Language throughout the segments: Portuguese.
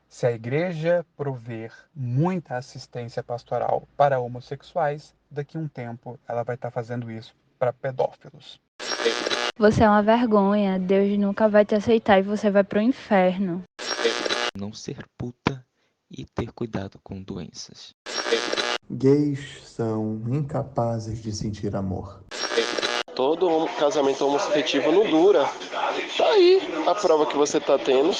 Se a igreja prover muita assistência pastoral para homossexuais, daqui a um tempo ela vai estar fazendo isso para pedófilos. Você é uma vergonha, Deus nunca vai te aceitar e você vai pro inferno. Não ser puta e ter cuidado com doenças. Gays são incapazes de sentir amor. Todo casamento homoafetivo não dura. Tá aí a prova que você tá tendo.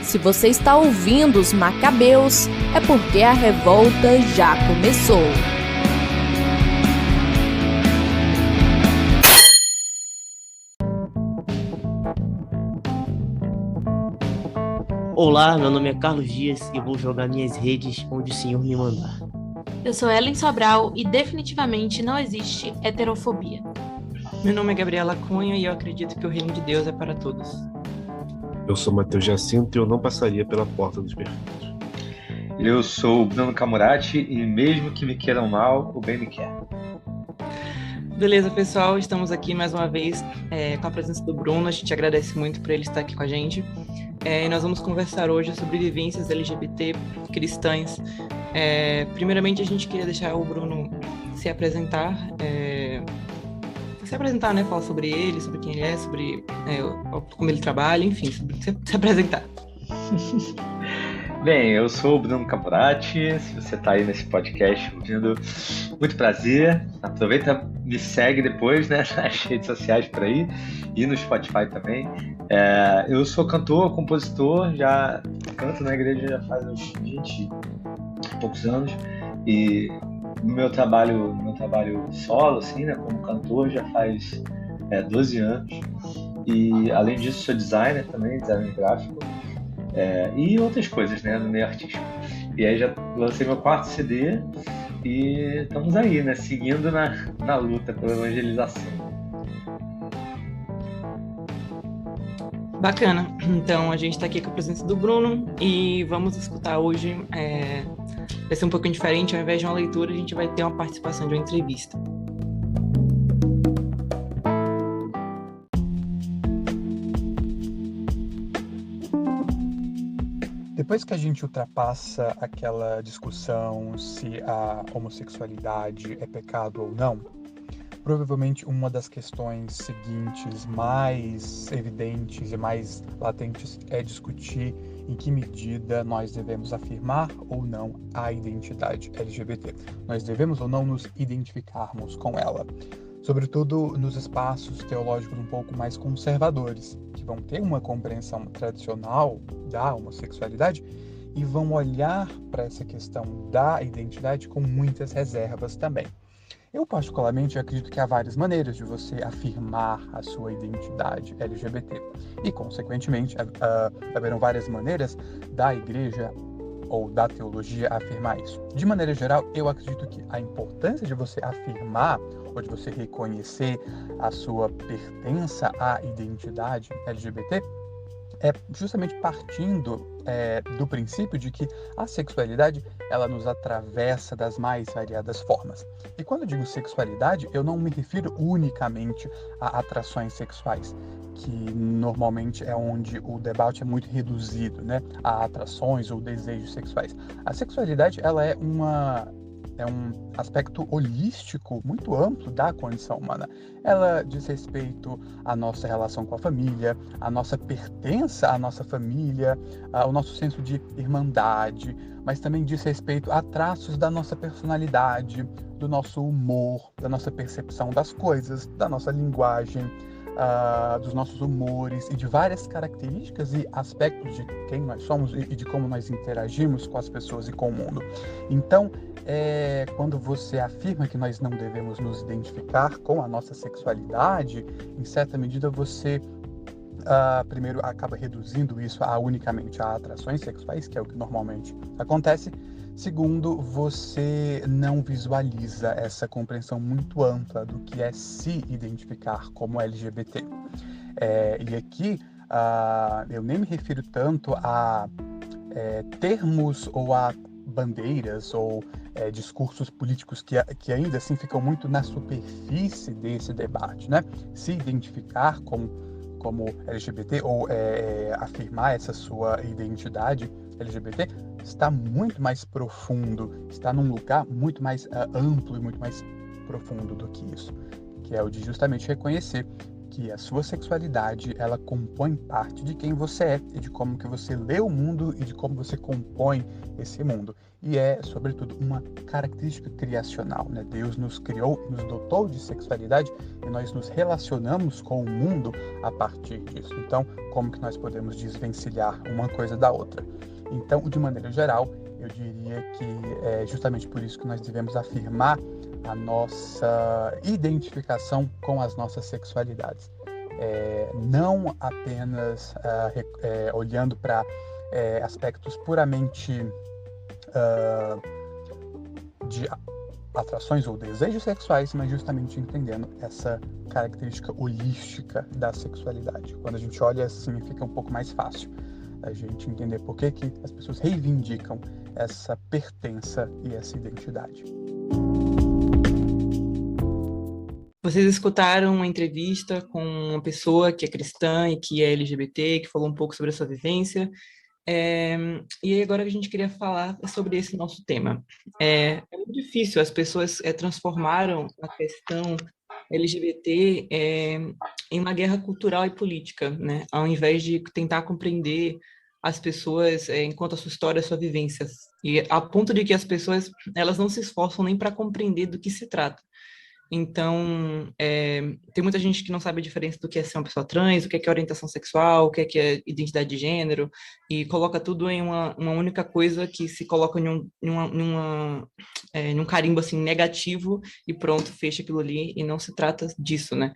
Se você está ouvindo os Macabeus, é porque a revolta já começou. Olá, meu nome é Carlos Dias e vou jogar minhas redes onde o Senhor me mandar. Eu sou Ellen Sobral e definitivamente não existe heterofobia. Meu nome é Gabriela Cunha e eu acredito que o reino de Deus é para todos. Eu sou Matheus Jacinto e eu não passaria pela porta dos perfeitos. Eu sou o Bruno Camurati e mesmo que me queiram mal, o bem me quer. Beleza, pessoal, estamos aqui mais uma vez com a presença do Bruno. A gente agradece muito por ele estar aqui com a gente. E nós vamos conversar hoje sobre vivências LGBT cristãs. Primeiramente, a gente queria deixar o Bruno se apresentar, né? Falar sobre ele, sobre quem ele é, sobre como ele trabalha, enfim, sobre se apresentar. Bem, eu sou o Bruno Camurati. Se você está aí nesse podcast ouvindo, muito prazer. Aproveita, me segue depois, né, nas redes sociais por aí e no Spotify também. Eu sou cantor, compositor, já canto na igreja já faz uns 20 e poucos anos. E no meu trabalho solo, assim, né, como cantor, já faz 12 anos. E além disso, sou designer também, designer gráfico. E outras coisas, né, no meio artístico. E aí já lancei meu 4º CD e estamos aí, né, seguindo na luta pela evangelização. Bacana. Então a gente está aqui com a presença do Bruno e vamos escutar hoje, vai ser um pouquinho diferente, ao invés de uma leitura a gente vai ter uma participação de uma entrevista. Depois que a gente ultrapassa aquela discussão se a homossexualidade é pecado ou não, provavelmente uma das questões seguintes mais evidentes e mais latentes é discutir em que medida nós devemos afirmar ou não a identidade LGBT. Nós devemos ou não nos identificarmos com ela. Sobretudo nos espaços teológicos um pouco mais conservadores, que vão ter uma compreensão tradicional da homossexualidade e vão olhar para essa questão da identidade com muitas reservas também. Eu, particularmente, acredito que há várias maneiras de você afirmar a sua identidade LGBT e, consequentemente, haverão várias maneiras da igreja ou da teologia afirmar isso. De maneira geral, eu acredito que a importância de você afirmar ou de você reconhecer a sua pertença à identidade LGBT é justamente partindo do princípio de que a sexualidade ela nos atravessa das mais variadas formas. E quando eu digo sexualidade, eu não me refiro unicamente a atrações sexuais, que normalmente é onde o debate é muito reduzido, né, a atrações ou desejos sexuais. A sexualidade ela é um aspecto holístico muito amplo da condição humana. Ela diz respeito à nossa relação com a família, à nossa pertença à nossa família, ao nosso senso de irmandade, mas também diz respeito a traços da nossa personalidade, do nosso humor, da nossa percepção das coisas, da nossa linguagem, dos nossos humores e de várias características e aspectos de quem nós somos e de como nós interagimos com as pessoas e com o mundo. Então, quando você afirma que nós não devemos nos identificar com a nossa sexualidade, em certa medida você primeiro acaba reduzindo isso unicamente a atrações sexuais, que é o que normalmente acontece. Segundo, você não visualiza essa compreensão muito ampla do que é se identificar como LGBT. E aqui eu nem me refiro tanto a termos ou a bandeiras ou discursos políticos que ainda assim ficam muito na superfície desse debate, né? Se identificar com como LGBT ou afirmar essa sua identidade LGBT está muito mais profundo, está num lugar muito mais amplo e muito mais profundo do que isso, que é o de justamente reconhecer que a sua sexualidade, ela compõe parte de quem você é e de como que você lê o mundo e de como você compõe esse mundo. E é, sobretudo, uma característica criacional, né? Deus nos criou, nos dotou de sexualidade e nós nos relacionamos com o mundo a partir disso. Então, como que nós podemos desvencilhar uma coisa da outra? Então, de maneira geral, eu diria que é justamente por isso que nós devemos afirmar a nossa identificação com as nossas sexualidades. Não apenas olhando para aspectos puramente de atrações ou desejos sexuais, mas justamente entendendo essa característica holística da sexualidade. Quando a gente olha assim, fica um pouco mais fácil a gente entender por que as pessoas reivindicam essa pertença e essa identidade. Vocês escutaram uma entrevista com uma pessoa que é cristã e que é LGBT, que falou um pouco sobre a sua vivência. E agora a gente queria falar sobre esse nosso tema. É muito difícil, as pessoas transformaram a questão LGBT em uma guerra cultural e política, né? Ao invés de tentar compreender as pessoas enquanto a sua história, a sua vivência. E a ponto de que as pessoas elas não se esforçam nem para compreender do que se trata. Então, tem muita gente que não sabe a diferença do que é ser uma pessoa trans, o que é orientação sexual, o que é identidade de gênero, e coloca tudo em uma única coisa que se coloca num carimbo assim, negativo e pronto, fecha aquilo ali, e não se trata disso, né?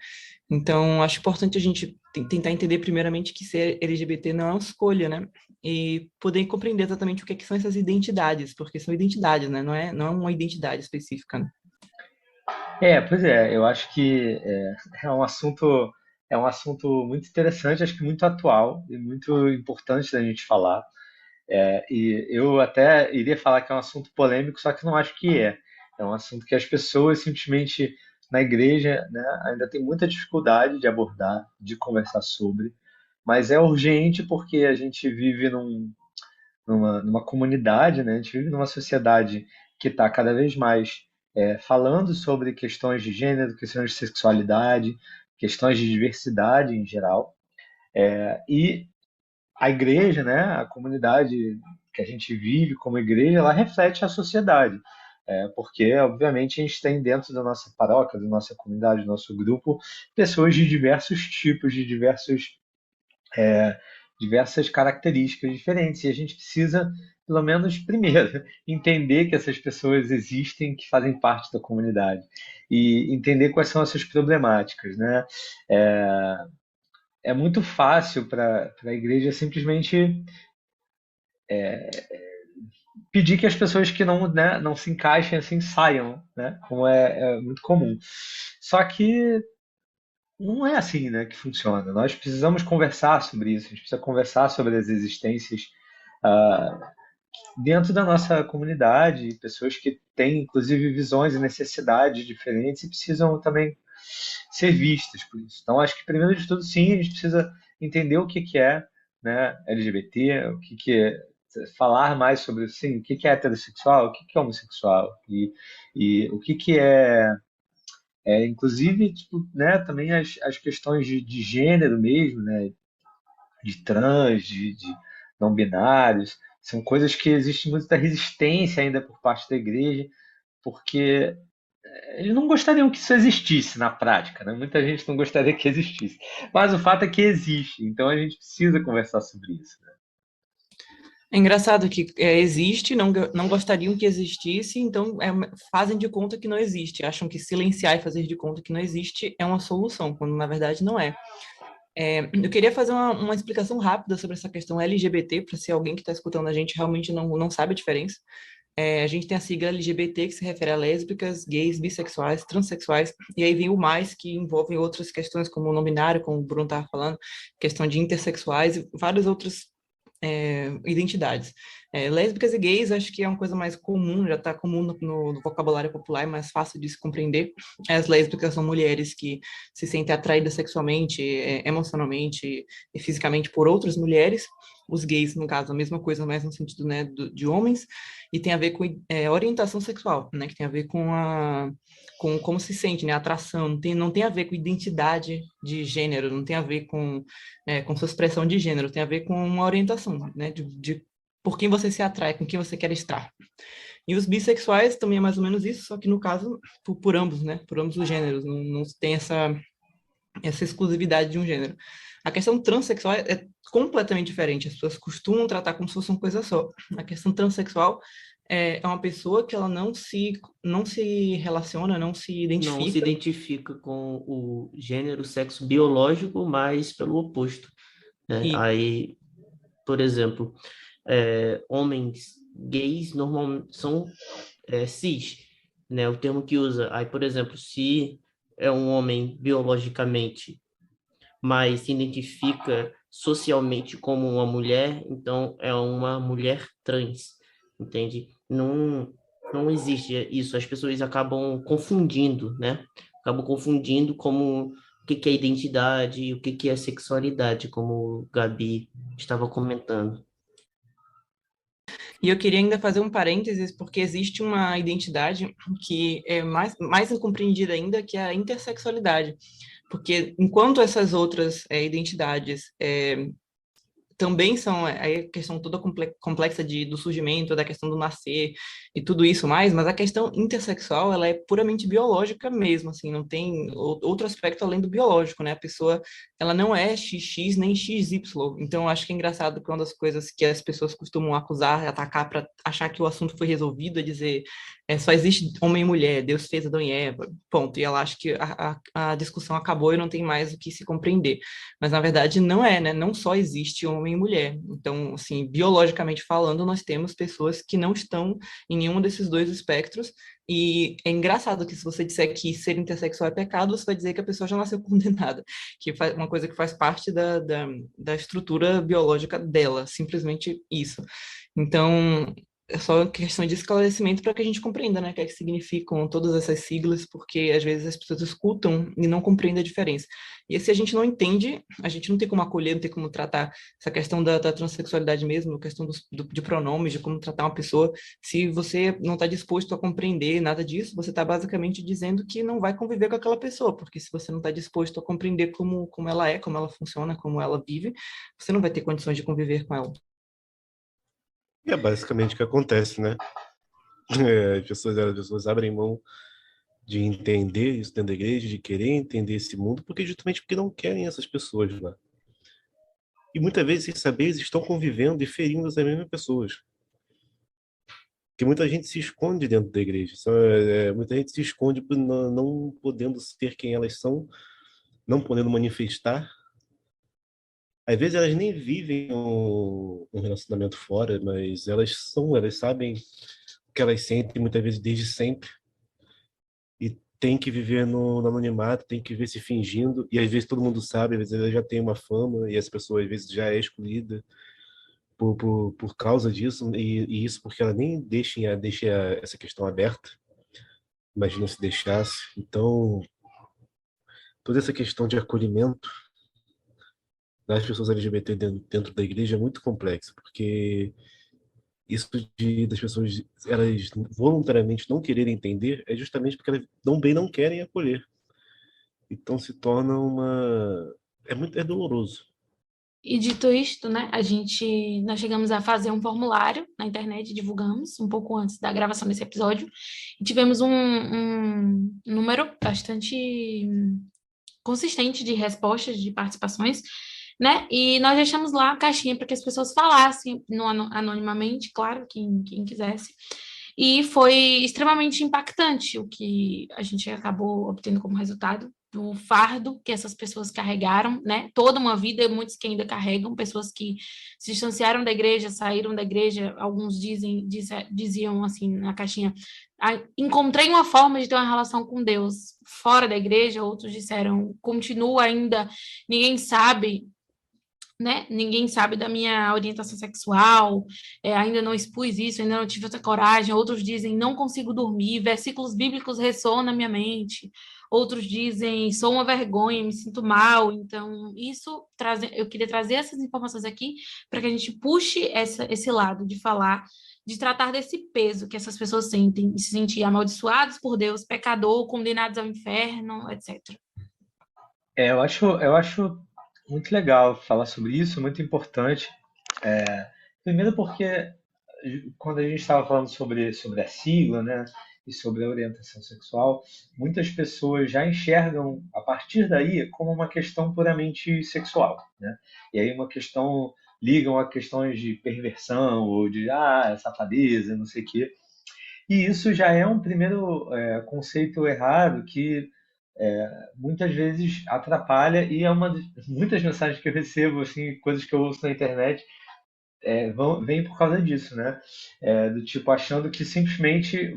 Então, acho importante a gente tentar entender primeiramente que ser LGBT não é uma escolha, né? E poder compreender exatamente o que são essas identidades, porque são identidades, né? Não é uma identidade específica, né? Pois é, eu acho que é um assunto muito interessante, acho que muito atual e muito importante da gente falar. E eu até iria falar que é um assunto polêmico, só que não acho que é. É um assunto que as pessoas simplesmente na igreja, né, ainda tem muita dificuldade de abordar, de conversar sobre, mas é urgente porque a gente vive numa comunidade, né, a gente vive numa sociedade que está cada vez mais falando sobre questões de gênero, questões de sexualidade, questões de diversidade em geral. E a igreja, né, a comunidade que a gente vive como igreja, ela reflete a sociedade. Porque, obviamente, a gente tem dentro da nossa paróquia, da nossa comunidade, do nosso grupo, pessoas de diversos tipos, de diversas características diferentes. E a gente precisa, pelo menos, primeiro, entender que essas pessoas existem, que fazem parte da comunidade. E entender quais são essas problemáticas, né? É muito fácil para a igreja simplesmente pedir que as pessoas que não se encaixem assim saiam, né? Como é muito comum. Só que não é assim, né, que funciona. Nós precisamos conversar sobre isso, a gente precisa conversar sobre as existências dentro da nossa comunidade, pessoas que têm, inclusive, visões e necessidades diferentes e precisam também ser vistas por isso. Então, acho que, primeiro de tudo, sim, a gente precisa entender o que é, né, LGBT, o que é falar mais sobre assim, o que é heterossexual, o que é homossexual e o que inclusive, tipo, né, também as questões de gênero mesmo, né, de trans, de não binários, são coisas que existe muita resistência ainda por parte da igreja, porque eles não gostariam que isso existisse na prática, né? Muita gente não gostaria que existisse, mas o fato é que existe, então a gente precisa conversar sobre isso, né? É engraçado que existe, não gostariam que existisse, então fazem de conta que não existe. Acham que silenciar e fazer de conta que não existe é uma solução, quando na verdade não é. Eu queria fazer uma explicação rápida sobre essa questão LGBT, para se alguém que está escutando a gente realmente não sabe a diferença. A gente tem a sigla LGBT, que se refere a lésbicas, gays, bissexuais, transexuais, e aí vem o mais, que envolve outras questões, como o não binário, como o Bruno estava falando, questão de intersexuais e várias outras identidades. Lésbicas e gays, acho que é uma coisa mais comum, já está comum no vocabulário popular, é mais fácil de se compreender. As lésbicas são mulheres que se sentem atraídas sexualmente, emocionalmente e fisicamente por outras mulheres. Os gays, no caso, a mesma coisa, mais no sentido, né, de homens, e tem a ver com orientação sexual, né, que tem a ver com como se sente, né, atração, não tem a ver com identidade de gênero, não tem a ver com sua expressão de gênero, tem a ver com uma orientação, né, de por quem você se atrai, com quem você quer estar. E os bissexuais também é mais ou menos isso, só que no caso, por ambos, né, por ambos os gêneros, não tem essa exclusividade de um gênero. A questão transexual é completamente diferente, as pessoas costumam tratar como se fosse uma coisa só. A questão transexual é uma pessoa que ela não se relaciona, não se identifica. Não se identifica com o gênero, o sexo biológico, mas pelo oposto, né? Aí, por exemplo, homens gays normalmente são cis, né? O termo que usa. Aí, por exemplo, se é um homem biologicamente, mas se identifica socialmente como uma mulher, então é uma mulher trans, entende? Não existe isso, as pessoas acabam confundindo, né? Acabam confundindo como o que é identidade, o que é sexualidade, como o Gabi estava comentando. E eu queria ainda fazer um parênteses, porque existe uma identidade que é mais incompreendida ainda, que é a intersexualidade. Porque enquanto essas outras identidades também são a questão toda complexa do surgimento, da questão do nascer e tudo isso mais, mas a questão intersexual, ela é puramente biológica mesmo, assim, não tem outro aspecto além do biológico, né? A pessoa, ela não é XX nem XY. Então, eu acho que é engraçado que uma das coisas que as pessoas costumam acusar, atacar para achar que o assunto foi resolvido, é dizer só existe homem e mulher, Deus fez Adão e Eva, ponto. E ela acha que a discussão acabou e não tem mais o que se compreender. Mas, na verdade, não é, né? Não só existe homem e mulher. Então, assim, biologicamente falando, nós temos pessoas que não estão em nenhum desses dois espectros. E é engraçado que se você disser que ser intersexual é pecado, você vai dizer que a pessoa já nasceu condenada, que é uma coisa que faz parte da estrutura biológica dela, simplesmente isso. Então, é só questão de esclarecimento para que a gente compreenda, né, o que é que significam todas essas siglas, porque às vezes as pessoas escutam e não compreendem a diferença. E se a gente não entende, a gente não tem como acolher, não tem como tratar essa questão da transexualidade mesmo, a questão de pronomes, de como tratar uma pessoa. Se você não está disposto a compreender nada disso, você está basicamente dizendo que não vai conviver com aquela pessoa, porque se você não está disposto a compreender como ela é, como ela funciona, como ela vive, você não vai ter condições de conviver com ela. E é basicamente o que acontece, né? As pessoas abrem mão de entender isso dentro da igreja, de querer entender esse mundo, justamente porque não querem essas pessoas lá. E muitas vezes, sem saber, eles estão convivendo e ferindo as mesmas pessoas. Porque muita gente se esconde dentro da igreja. Muita gente se esconde por não podendo ser quem elas são, não podendo manifestar. Às vezes elas nem vivem um relacionamento fora, mas elas sabem o que elas sentem muitas vezes desde sempre. E tem que viver no anonimato, tem que viver se fingindo. E às vezes todo mundo sabe, às vezes ela já tem uma fama e essa pessoa às vezes já é excluída por causa disso. E isso porque ela nem deixa essa questão aberta. Imagina se deixasse. Então, toda essa questão de acolhimento das pessoas LGBT dentro da igreja é muito complexo, porque isso das pessoas elas voluntariamente não quererem entender é justamente porque elas não querem acolher. Então se torna é doloroso. E dito isto, né, nós chegamos a fazer um formulário na internet, divulgamos um pouco antes da gravação desse episódio, e tivemos um número bastante consistente de respostas, de participações, né? E nós deixamos lá a caixinha para que as pessoas falassem anonimamente, claro, quem quisesse. E foi extremamente impactante o que a gente acabou obtendo como resultado do fardo que essas pessoas carregaram, né? Toda uma vida, muitos que ainda carregam, pessoas que se distanciaram da igreja, saíram da igreja, alguns diziam assim na caixinha, encontrei uma forma de ter uma relação com Deus fora da igreja, outros disseram, continua ainda, ninguém sabe né? Ninguém sabe da minha orientação sexual, ainda não expus isso, ainda não tive essa coragem. Outros dizem, não consigo dormir, versículos bíblicos ressoam na minha mente. Outros dizem, sou uma vergonha, me sinto mal. Então, eu queria trazer essas informações aqui para que a gente puxe esse lado de falar, de tratar desse peso que essas pessoas sentem, de se sentir amaldiçoados por Deus, pecador, condenados ao inferno, etc. Eu acho muito legal falar sobre isso, muito importante. Primeiro porque quando a gente estava falando sobre a sigla, né, e sobre a orientação sexual, muitas pessoas já enxergam a partir daí como uma questão puramente sexual, né? E aí ligam a questões de perversão ou de safadeza, não sei o quê. E isso já é um primeiro conceito errado que muitas vezes atrapalha e muitas mensagens que eu recebo, assim, coisas que eu ouço na internet, vem por causa disso, né? Do tipo, achando que simplesmente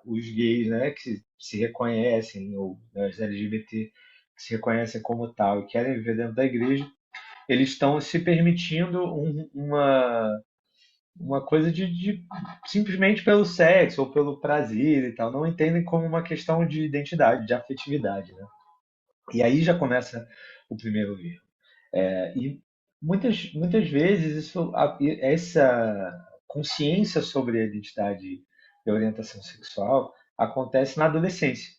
os gays, né, que se reconhecem, ou né, os LGBT que se reconhecem como tal e querem viver dentro da igreja, eles estão se permitindo uma coisa de simplesmente pelo sexo ou pelo prazer e tal, não entendem como uma questão de identidade, de afetividade, né? E aí já começa o primeiro erro. E muitas vezes essa consciência sobre a identidade e a orientação sexual acontece na adolescência,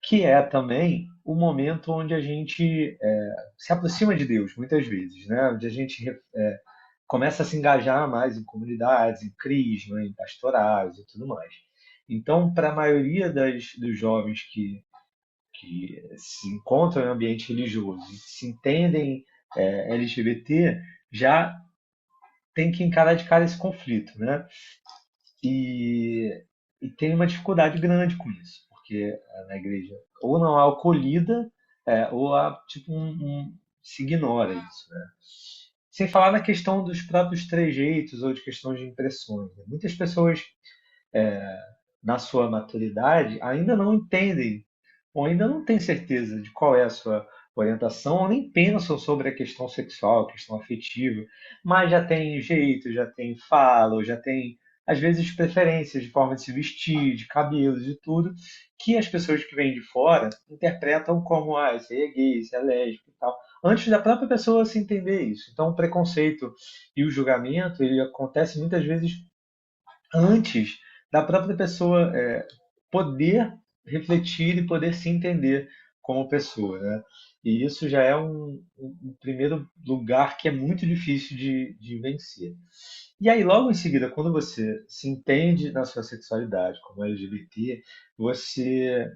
que é também o momento onde a gente se aproxima de Deus, muitas vezes, né? Onde a gente começa a se engajar mais em comunidades, em crisma, em pastorais e tudo mais. Então, para a maioria dos jovens que se encontram em ambiente religioso e se entendem LGBT, já tem que encarar de cara esse conflito, né? E tem uma dificuldade grande com isso, porque na igreja ou não há acolhida, ou há tipo se ignora isso, né? Sem falar na questão dos próprios trejeitos ou de questões de impressões, né? Muitas pessoas, na sua maturidade, ainda não entendem ou ainda não têm certeza de qual é a sua orientação, ou nem pensam sobre a questão sexual, a questão afetiva, mas já tem jeito, já tem fala, ou já tem, às vezes, preferências de forma de se vestir, de cabelos e tudo, que as pessoas que vêm de fora interpretam como, esse aí é gay, esse é lésbico e tal, antes da própria pessoa se entender isso. Então, o preconceito e o julgamento, ele acontece muitas vezes antes da própria pessoa poder refletir e poder se entender como pessoa, né? E isso já é um primeiro lugar que é muito difícil de vencer. E aí, logo em seguida, quando você se entende na sua sexualidade como LGBT, você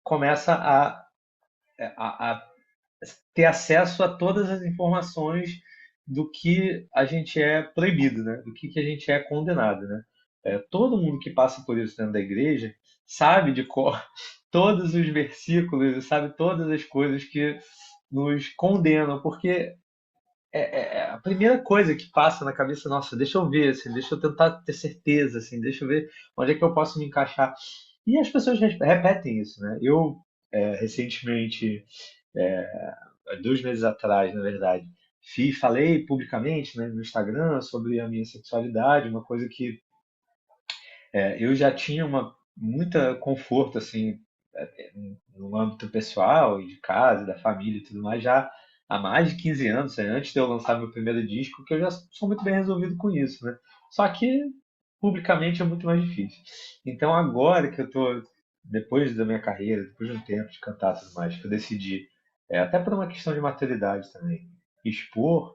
começa a ter acesso a todas as informações do que a gente é proibido, né? Do que a gente é condenado, né? Todo mundo que passa por isso dentro da igreja sabe de cor todos os versículos, sabe todas as coisas que nos condenam, porque a primeira coisa que passa na cabeça, nossa, deixa eu ver, assim, deixa eu tentar ter certeza, assim, deixa eu ver onde é que eu posso me encaixar. E as pessoas repetem isso, né? Eu, recentemente, 2 meses atrás, na verdade, falei publicamente, né, no Instagram sobre a minha sexualidade, uma coisa que eu já tinha muita conforto assim no âmbito pessoal e de casa, da família e tudo mais, já há mais de 15 anos, antes de eu lançar meu primeiro disco, que eu já sou muito bem resolvido com isso, né? Só que publicamente é muito mais difícil. Então agora que eu tô, depois da minha carreira, depois de um tempo de cantar e tudo mais, que eu decidi, até por uma questão de maturidade também, expor,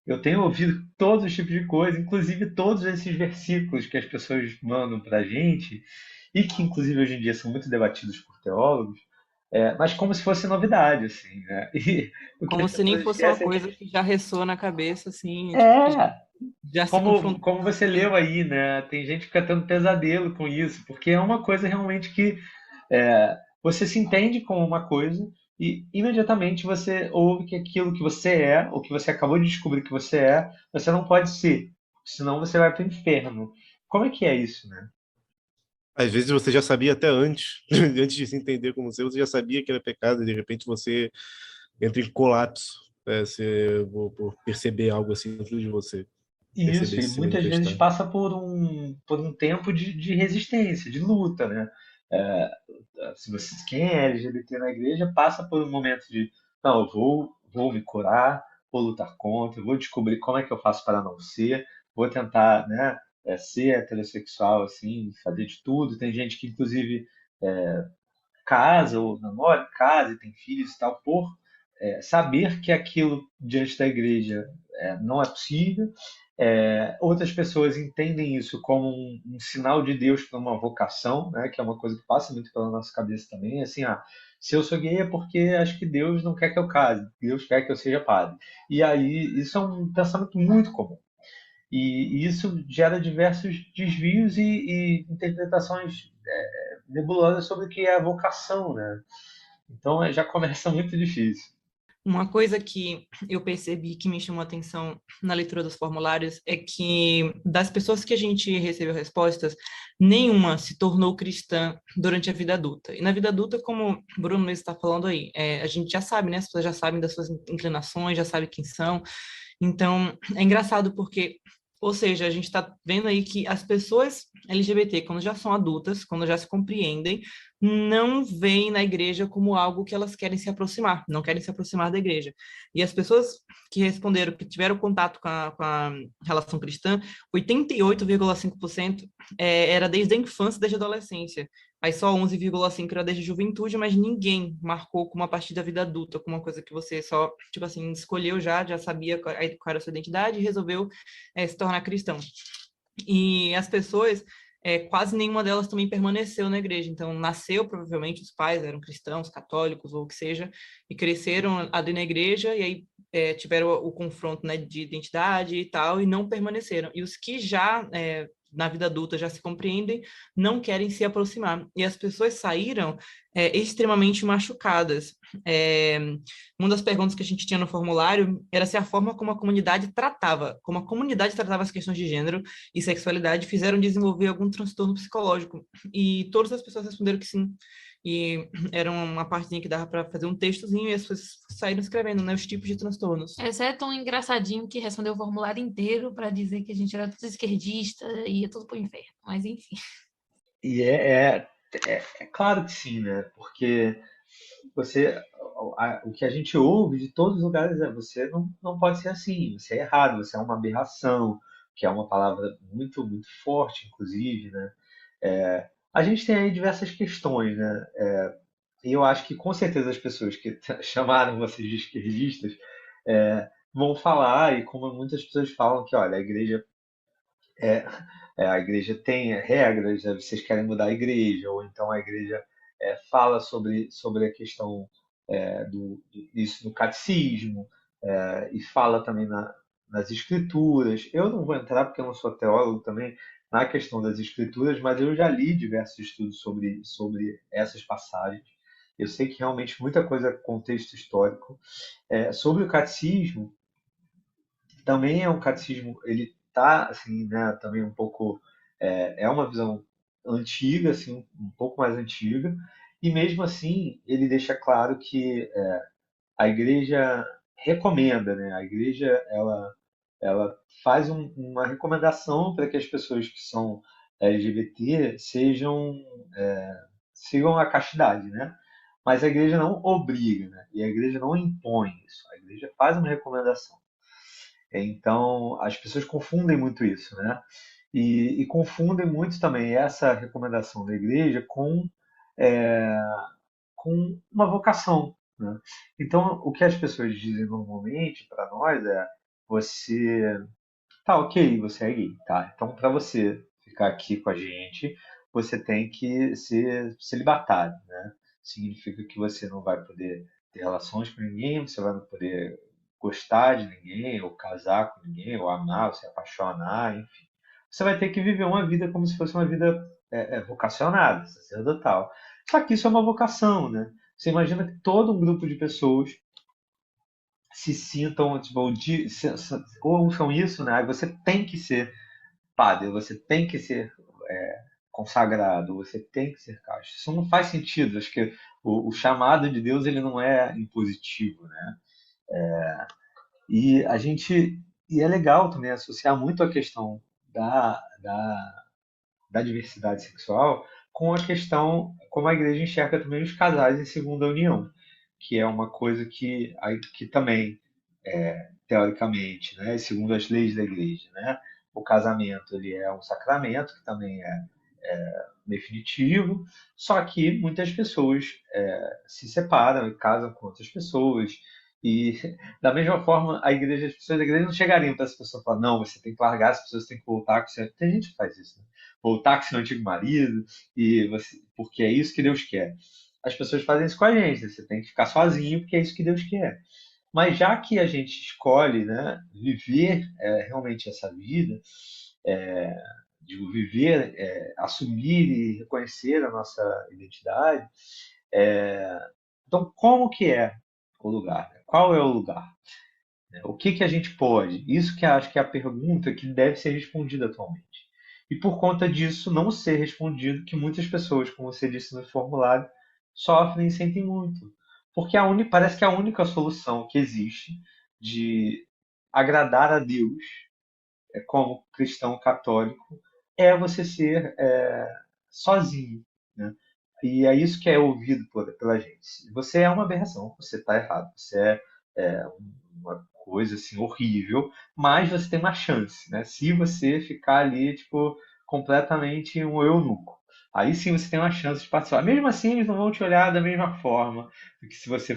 eu tenho ouvido todos os tipos de coisa, inclusive todos esses versículos que as pessoas mandam pra gente, e que inclusive hoje em dia são muito debatidos por teólogos, mas como se fosse novidade, assim, né? E o que Como as se nem pessoas fosse uma esquecem coisa que já ressoa na cabeça, assim, já se como, confrontou. como você leu aí, né? Tem gente que fica tendo pesadelo com isso, porque é uma coisa realmente que você se entende como uma coisa e imediatamente você ouve que aquilo que você é, ou que você acabou de descobrir que você não pode ser, senão você vai para o inferno. Como é que é isso, né? Às vezes você já sabia até antes, antes de se entender como ser, você já sabia que era pecado e de repente você entra em colapso por perceber algo assim dentro de você. Isso, Perceber e se muitas vezes manifestar. passa por um tempo de resistência, de luta, né? É, se você, quem é LGBT na igreja passa por um momento de, não, vou me curar, vou lutar contra, vou descobrir como é que eu faço para não ser, vou tentar, né, ser heterossexual, assim, fazer de tudo. Tem gente que, inclusive, casa ou namora, casa e tem filhos e tal, por saber que aquilo diante da igreja não é possível. Outras pessoas entendem isso como um sinal de Deus para uma vocação, né, que é uma coisa que passa muito pela nossa cabeça também, assim, se eu sou gay é porque acho que Deus não quer que eu case, Deus quer que eu seja padre. E aí, isso é um pensamento muito comum. E isso gera diversos desvios e interpretações nebulosas sobre o que é a vocação, né? Então já começa muito difícil. Uma coisa que eu percebi que me chamou a atenção na leitura dos formulários é que das pessoas que a gente recebeu respostas, nenhuma se tornou cristã durante a vida adulta. E na vida adulta, como o Bruno mesmo está falando aí, a gente já sabe, né? As pessoas já sabem das suas inclinações, já sabem quem são. Então, é engraçado porque, ou seja, a gente está vendo aí que as pessoas LGBT, quando já são adultas, quando já se compreendem, não veem na igreja como algo que elas querem se aproximar, não querem se aproximar da igreja. E as pessoas que responderam, que tiveram contato com a relação cristã, 88,5% era desde a infância, desde a adolescência. Aí só 11,5% era desde a juventude, mas ninguém marcou como a partir da vida adulta, como uma coisa que você só, tipo assim, escolheu já sabia qual era a sua identidade e resolveu se tornar cristão. E as pessoas, quase nenhuma delas também permaneceu na igreja. Então, nasceu, provavelmente, os pais eram cristãos, católicos, ou o que seja, e cresceram ali na igreja, e aí tiveram o confronto, né, de identidade e tal, e não permaneceram. E os que já na vida adulta já se compreendem, não querem se aproximar. E as pessoas saíram extremamente machucadas. Uma das perguntas que a gente tinha no formulário era se a forma como a comunidade tratava as questões de gênero e sexualidade fizeram desenvolver algum transtorno psicológico. E todas as pessoas responderam que sim. E era uma partezinha que dava para fazer um textozinho e as pessoas saíram escrevendo, né, os tipos de transtornos. Exceto um engraçadinho que respondeu o formulário inteiro para dizer que a gente era tudo esquerdista e ia tudo pro inferno. Mas enfim. E é claro que sim, né? Porque o que a gente ouve de todos os lugares é você não pode ser assim, você é errado, você é uma aberração, que é uma palavra muito, muito forte, inclusive, né? A gente tem aí diversas questões, né? E eu acho que com certeza as pessoas que chamaram vocês de esquerdistas vão falar, e como muitas pessoas falam, que olha, é, a igreja tem regras, né? Vocês querem mudar a igreja, ou então a igreja fala sobre a questão isso no catecismo, e fala também nas escrituras. Eu não vou entrar, porque eu não sou teólogo também, na questão das escrituras, mas eu já li diversos estudos sobre essas passagens. Eu sei que realmente muita coisa é contexto histórico. Sobre o catecismo, também é um catecismo, ele tá assim, né, também um pouco uma visão antiga, assim, um pouco mais antiga, e mesmo assim ele deixa claro que a igreja recomenda, né? A igreja ela faz uma recomendação para que as pessoas que são LGBT sigam a castidade, né? Mas a igreja não obriga, né? E a igreja não impõe isso. A igreja faz uma recomendação. Então, as pessoas confundem muito isso, né? E confundem muito também essa recomendação da igreja é, com uma vocação, né? Então, o que as pessoas dizem normalmente para nós é: você tá ok, você é gay, tá? Então, para você ficar aqui com a gente, você tem que ser celibatário, né? Significa que você não vai poder ter relações com ninguém, você vai não poder gostar de ninguém, ou casar com ninguém, ou amar, ou se apaixonar, enfim. Você vai ter que viver uma vida como se fosse uma vida vocacionada, sacerdotal. Só que isso é uma vocação, né? Você imagina que todo um grupo de pessoas se sintam, tipo, ou são isso, né? Aí você tem que ser padre, você tem que ser consagrado, você tem que ser casto. Isso não faz sentido. Acho que o chamado de Deus ele não é impositivo, né? E é legal também associar muito a questão da diversidade sexual com a questão como a igreja enxerga também os casais em segunda união, que é uma coisa que também, teoricamente, né, segundo as leis da igreja, né, o casamento ele é um sacramento que também é definitivo, só que muitas pessoas se separam e casam com outras pessoas. E, da mesma forma, as pessoas da igreja não chegariam para essa pessoa e falar: não, você tem que largar, as pessoas têm que voltar com seu... Tem gente que faz isso, né? Voltar com seu antigo marido, porque é isso que Deus quer. As pessoas fazem isso com a gente, né? Você tem que ficar sozinho porque é isso que Deus quer. Mas já que a gente escolhe, né, viver realmente essa vida, assumir e reconhecer a nossa identidade, então como que é o lugar? Qual é o lugar? O que a gente pode? Isso que acho que é a pergunta que deve ser respondida atualmente. E por conta disso não ser respondido, que muitas pessoas, como você disse no formulário, sofrem e sentem muito. Porque parece que a única solução que existe de agradar a Deus, como cristão católico, é você ser sozinho, né? E é isso que é ouvido pela gente. Você é uma aberração, você está errado, você é uma coisa assim horrível, mas você tem uma chance, né? Se você ficar ali, tipo, completamente um eunuco, aí sim você tem uma chance de participar. Mesmo assim, eles não vão te olhar da mesma forma do que se você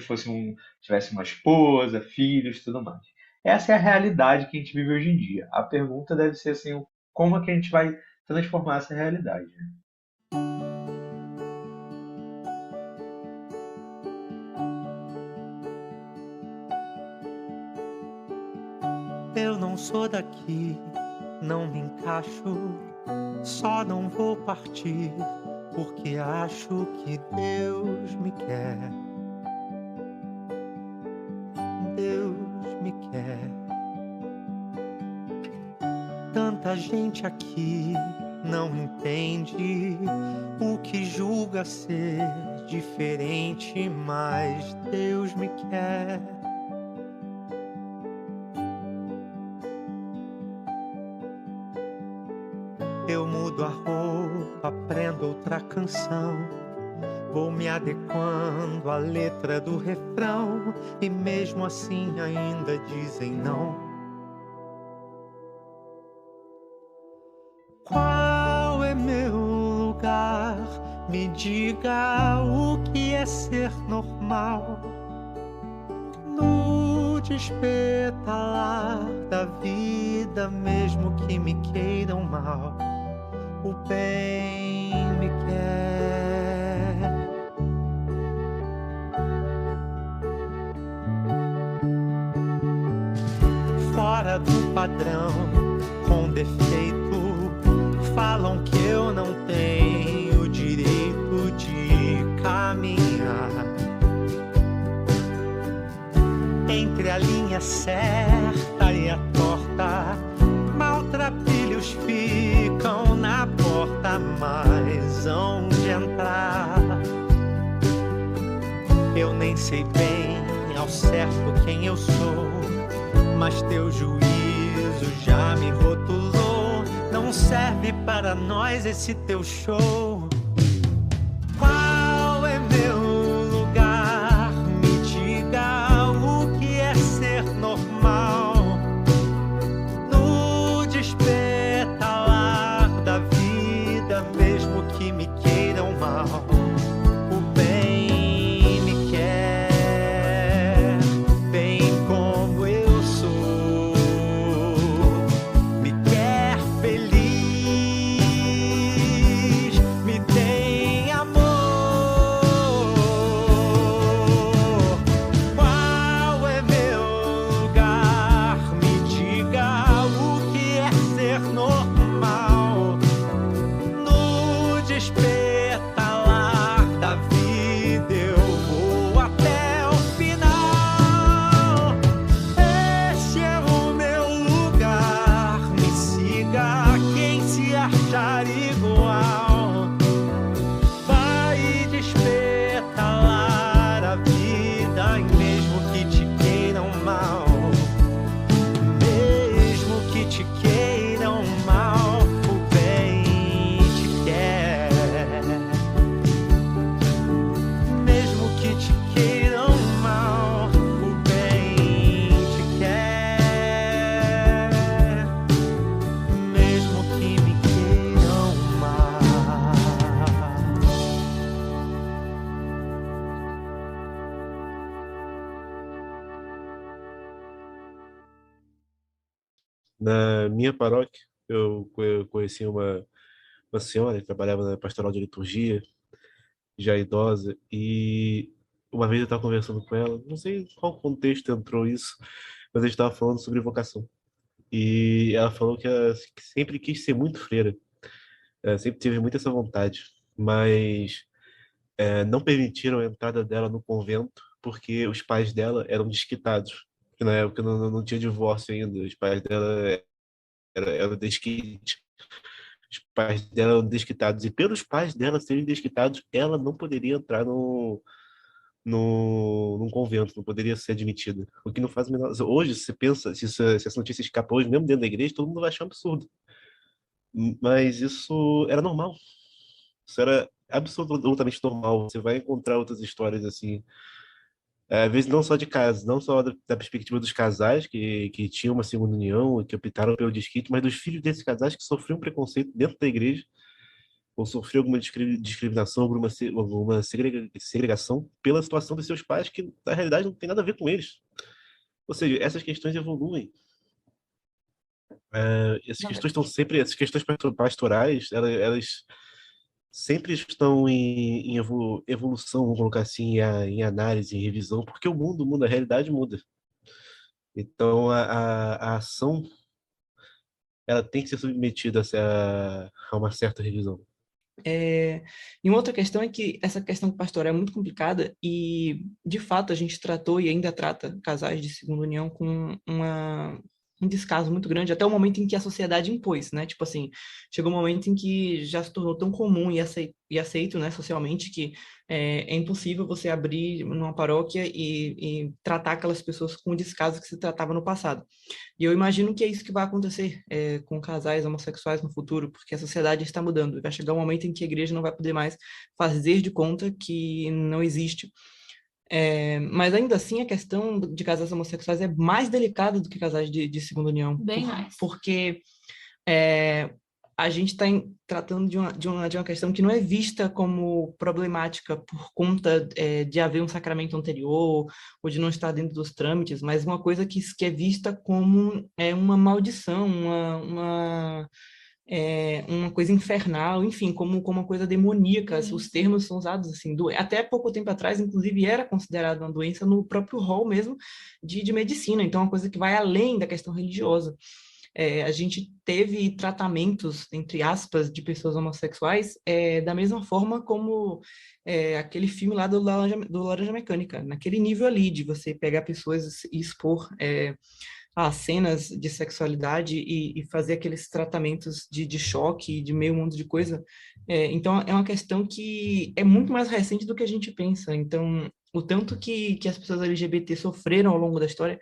tivesse uma esposa, filhos, tudo mais. Essa é a realidade que a gente vive hoje em dia. A pergunta deve ser assim: como é que a gente vai transformar essa realidade, né? Eu não sou daqui, não me encaixo, só não vou partir porque acho que Deus me quer. Deus me quer. Tanta gente aqui não entende o que julga ser diferente, mas Deus me quer. Eu mudo a roupa, aprendo outra canção, vou me adequando à letra do refrão, e mesmo assim ainda dizem não. Qual é meu lugar? Me diga o que é ser normal. No despetalar da vida, mesmo que me queiram mal, o bem me quer. Fora do padrão, com defeito, falam que eu não tenho direito de caminhar entre a linha certa e a torta. Maltrapilhos ficam na porta, mas onde entrar? Eu nem sei bem ao certo quem eu sou, mas teu juízo já me rotulou. Não serve para nós esse teu show. Qual é meu lugar? Me diga o que é ser normal. No despetalar da vida, mesmo que me queiram mal, o bem me quer, bem como eu sou. Me quer feliz, me Na minha paróquia, eu conheci uma senhora que trabalhava na pastoral de liturgia, já idosa, e uma vez eu estava conversando com ela, não sei em qual contexto entrou isso, mas a gente estava falando sobre vocação. E ela falou que ela sempre quis ser muito freira, ela sempre teve muito essa vontade, mas não permitiram a entrada dela no convento porque os pais dela eram desquitados. Porque na época não tinha divórcio ainda, os pais dela eram desquitados. Os pais dela eram desquitados, e pelos pais dela serem desquitados, ela não poderia entrar num convento, não poderia ser admitida. O que não faz o menor... Hoje, se você pensa, se essa notícia escapa hoje, mesmo dentro da igreja, todo mundo vai achar um absurdo. Mas isso era normal. Isso era absolutamente normal. Você vai encontrar outras histórias assim, às vezes não só de casa, não só da perspectiva dos casais que tinham uma segunda união, que optaram pelo desquite, mas dos filhos desses casais que sofriam preconceito dentro da igreja, ou sofreu alguma discriminação, alguma segregação pela situação dos seus pais, que na realidade não tem nada a ver com eles. Ou seja, essas questões evoluem. Essas questões pastorais, elas sempre estão em evolução, vamos colocar assim, em análise, em revisão, porque o mundo muda, a realidade muda. Então, a ação, ela tem que ser submetida a uma certa revisão. E uma outra questão é que essa questão pastoral é muito complicada e, de fato, a gente tratou e ainda trata casais de segunda união com um descaso muito grande, até o momento em que a sociedade impôs, né? Tipo assim, chegou um momento em que já se tornou tão comum e aceito, né, socialmente, que é impossível você abrir numa paróquia e tratar aquelas pessoas com o descaso que se tratava no passado. E eu imagino que é isso que vai acontecer com casais homossexuais no futuro, porque a sociedade está mudando. Vai chegar um momento em que a igreja não vai poder mais fazer de conta que não existe. Mas ainda assim, a questão de casais homossexuais é mais delicada do que casais de segunda união. Bem mais. Porque a gente está tratando de uma questão que não é vista como problemática por conta de haver um sacramento anterior ou de não estar dentro dos trâmites, mas uma coisa que é vista como uma maldição, uma coisa infernal, enfim, como uma coisa demoníaca. Os termos são usados assim. Até pouco tempo atrás, inclusive, era considerado uma doença no próprio rol mesmo de medicina, então é uma coisa que vai além da questão religiosa. A gente teve tratamentos, entre aspas, de pessoas homossexuais da mesma forma como aquele filme lá do Laranja Mecânica, naquele nível ali, de você pegar pessoas e expor as cenas de sexualidade e fazer aqueles tratamentos de choque, de meio mundo de coisa. Então, é uma questão que é muito mais recente do que a gente pensa. Então, o tanto que as pessoas LGBT sofreram ao longo da história,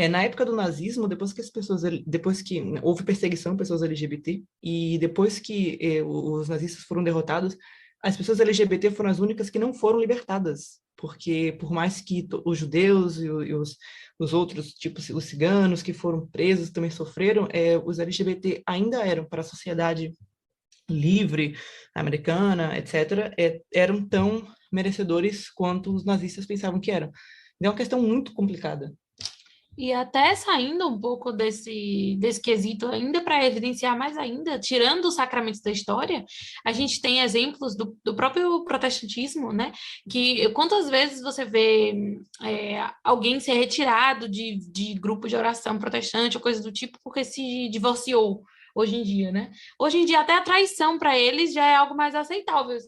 na época do nazismo, depois que houve perseguição a pessoas LGBT, e depois que os nazistas foram derrotados, as pessoas LGBT foram as únicas que não foram libertadas, porque por mais que os judeus e os outros, tipo os ciganos que foram presos também sofreram, os LGBT ainda eram, para a sociedade livre, americana, etc., eram tão merecedores quanto os nazistas pensavam que eram. É uma questão muito complicada. E até saindo um pouco desse quesito, ainda para evidenciar mais ainda, tirando os sacramentos da história, a gente tem exemplos do próprio protestantismo, né? Que quantas vezes você vê alguém ser retirado de grupo de oração protestante ou coisa do tipo porque se divorciou hoje em dia, né? Hoje em dia até a traição para eles já é algo mais aceitável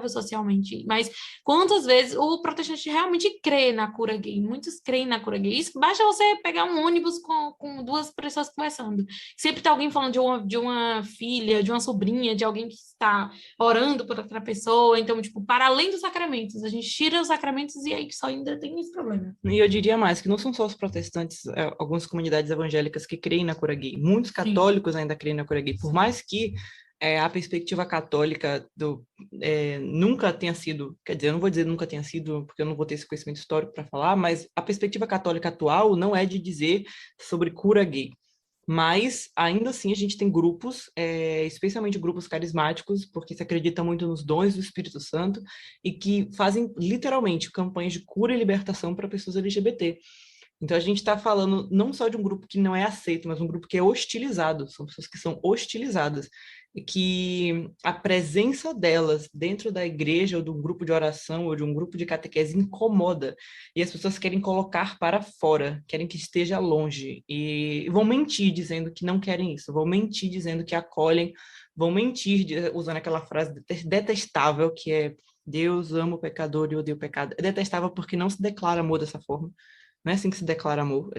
socialmente. Mas quantas vezes o protestante realmente crê na cura gay? Muitos creem na cura gay. Isso basta você pegar um ônibus com duas pessoas conversando. Sempre tem alguém falando de uma filha, de uma sobrinha, de alguém que está orando por outra pessoa. Então, tipo, para além dos sacramentos, a gente tira os sacramentos e aí só ainda tem esse problema. E eu diria mais, que não são só os protestantes, algumas comunidades evangélicas que creem na cura gay. Muitos católicos ainda creem na cura gay, por mais que a perspectiva católica nunca tenha sido, quer dizer, eu não vou dizer nunca tenha sido, porque eu não vou ter esse conhecimento histórico para falar, mas a perspectiva católica atual não é de dizer sobre cura gay. Mas, ainda assim, a gente tem grupos, especialmente grupos carismáticos, porque se acredita muito nos dons do Espírito Santo, e que fazem, literalmente, campanhas de cura e libertação para pessoas LGBT. Então a gente está falando não só de um grupo que não é aceito, mas um grupo que é hostilizado, são pessoas que são hostilizadas, e que a presença delas dentro da igreja, ou de um grupo de oração, ou de um grupo de catequese incomoda, e as pessoas querem colocar para fora, querem que esteja longe, e vão mentir dizendo que não querem isso, vão mentir dizendo que acolhem, vão mentir usando aquela frase detestável que é Deus ama o pecador e odeia o pecado. É detestável porque não se declara amor dessa forma. Não é assim que se declara amor.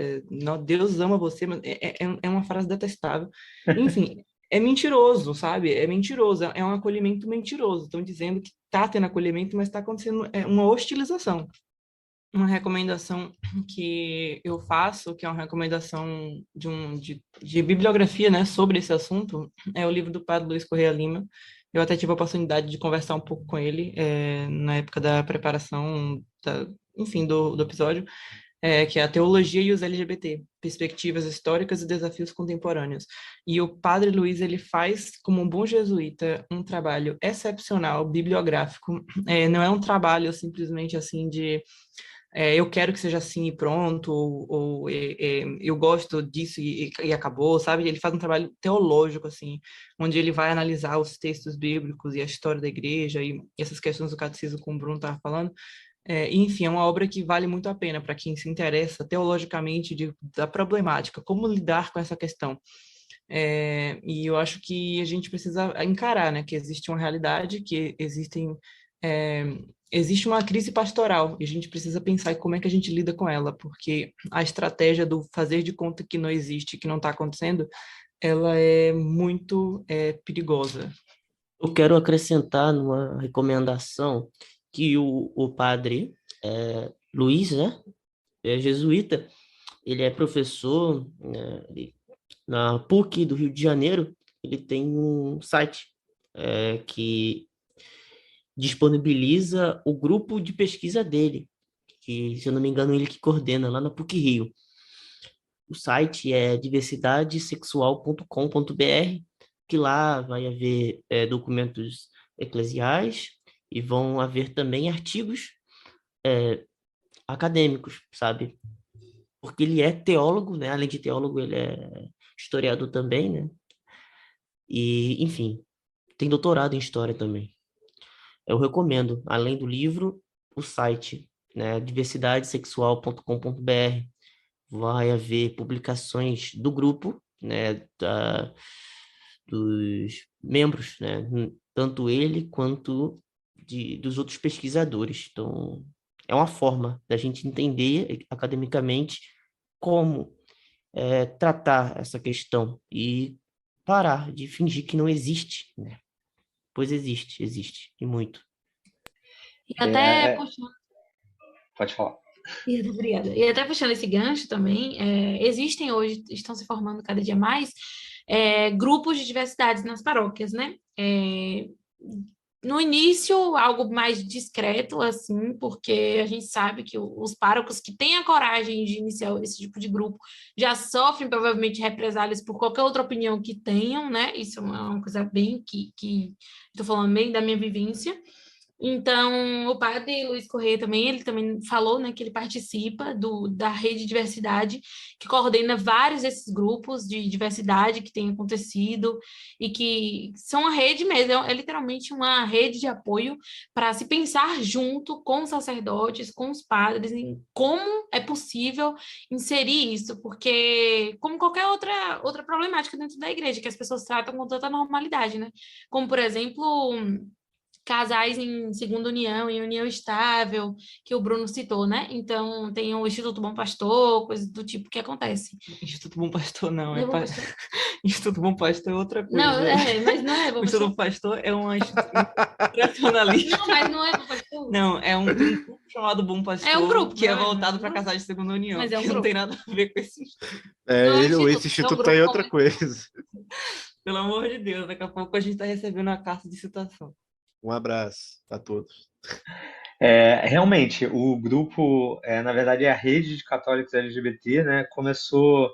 Deus ama você, mas é uma frase detestável. Enfim, é mentiroso, sabe? É mentiroso, é um acolhimento mentiroso. Estão dizendo que está tendo acolhimento, mas está acontecendo uma hostilização. Uma recomendação que eu faço, que é uma recomendação de bibliografia, né, sobre esse assunto, é o livro do padre Luiz Correia Lima. Eu até tive a oportunidade de conversar um pouco com ele na época da preparação, enfim, do episódio, que é a Teologia e os LGBT, Perspectivas Históricas e Desafios Contemporâneos. E o padre Luiz, ele faz, como um bom jesuíta, um trabalho excepcional, bibliográfico. Não é um trabalho simplesmente assim de eu quero que seja assim e pronto, ou eu gosto disso e acabou, sabe? Ele faz um trabalho teológico, assim, onde ele vai analisar os textos bíblicos e a história da igreja e essas questões do catecismo, como o Bruno estava falando. Enfim, é uma obra que vale muito a pena para quem se interessa teologicamente da problemática, como lidar com essa questão. E eu acho que a gente precisa encarar, né, que existe uma realidade, que existe uma crise pastoral e a gente precisa pensar em como é que a gente lida com ela, porque a estratégia do fazer de conta que não existe, que não está acontecendo, ela é muito perigosa. Eu quero acrescentar numa recomendação que o padre Luiz, né, é jesuíta, ele é professor na PUC do Rio de Janeiro. Ele tem um site que disponibiliza o grupo de pesquisa dele, que, se eu não me engano, ele que coordena lá na PUC Rio. O site é diversidadesexual.com.br, que lá vai haver documentos eclesiais e vão haver também artigos acadêmicos, sabe? Porque ele é teólogo, né? Além de teólogo, ele é historiador também, né? E, enfim, tem doutorado em história também. Eu recomendo, além do livro, o site, né? diversidadesexual.com.br. Vai haver publicações do grupo, né? Dos membros, né? Tanto ele quanto dos outros pesquisadores. Então, é uma forma da gente entender academicamente como tratar essa questão e parar de fingir que não existe, né? Pois existe, e muito. E até puxando... Pode falar. Obrigada. E até puxando esse gancho também, existem hoje, estão se formando cada dia mais, grupos de diversidades nas paróquias, né? No início, algo mais discreto, assim, porque a gente sabe que os párocos que têm a coragem de iniciar esse tipo de grupo já sofrem, provavelmente, represálias por qualquer outra opinião que tenham, né? Isso é uma coisa bem que estou falando bem da minha vivência. Então, o padre Luiz Correia também, ele também falou, né, que ele participa da Rede Diversidade, que coordena vários desses grupos de diversidade que tem acontecido e que são uma rede mesmo, é literalmente uma rede de apoio para se pensar junto com os sacerdotes, com os padres, em como é possível inserir isso, porque como qualquer outra problemática dentro da igreja, que as pessoas tratam com tanta normalidade, né? Como, por exemplo, casais em segunda união, em união estável, que o Bruno citou, né? Então, tem o Instituto Bom Pastor, coisas do tipo que acontece. Instituto Bom Pastor não, Instituto Bom Pastor é outra coisa. Não, mas não é Bom Pastor. O Instituto Bom Pastor é uma instituição tradicionalista. Não, mas não é Bom Pastor. Não, é um grupo chamado Bom Pastor, é um grupo, que é voltado para casais de segunda união, mas é um que grupo. Não tem nada a ver com esse esse instituto tá em outra coisa. Pelo amor de Deus, daqui a pouco a gente está recebendo uma carta de citação. Um abraço a todos. Realmente, o grupo, na verdade, é a Rede de Católicos LGBT, né? Começou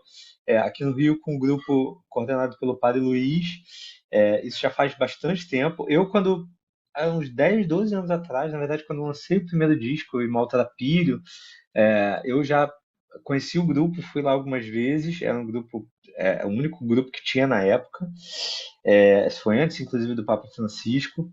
aqui no Rio com um grupo coordenado pelo padre Luiz. Isso já faz bastante tempo. Há uns 10, 12 anos atrás, na verdade, quando eu lancei o primeiro disco, Maltrapilho, eu já conheci o grupo, fui lá algumas vezes, era um grupo, o único grupo que tinha na época, foi antes, inclusive, do Papa Francisco,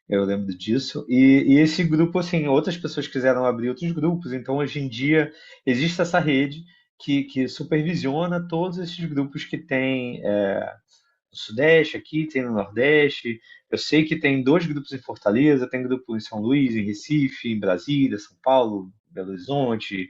eu lembro disso, e esse grupo, assim, outras pessoas quiseram abrir outros grupos, então hoje em dia existe essa rede que supervisiona todos esses grupos que tem no Sudeste, aqui, tem no Nordeste. Eu sei que tem 2 grupos em Fortaleza, tem grupo em São Luís, em Recife, em Brasília, São Paulo, Belo Horizonte.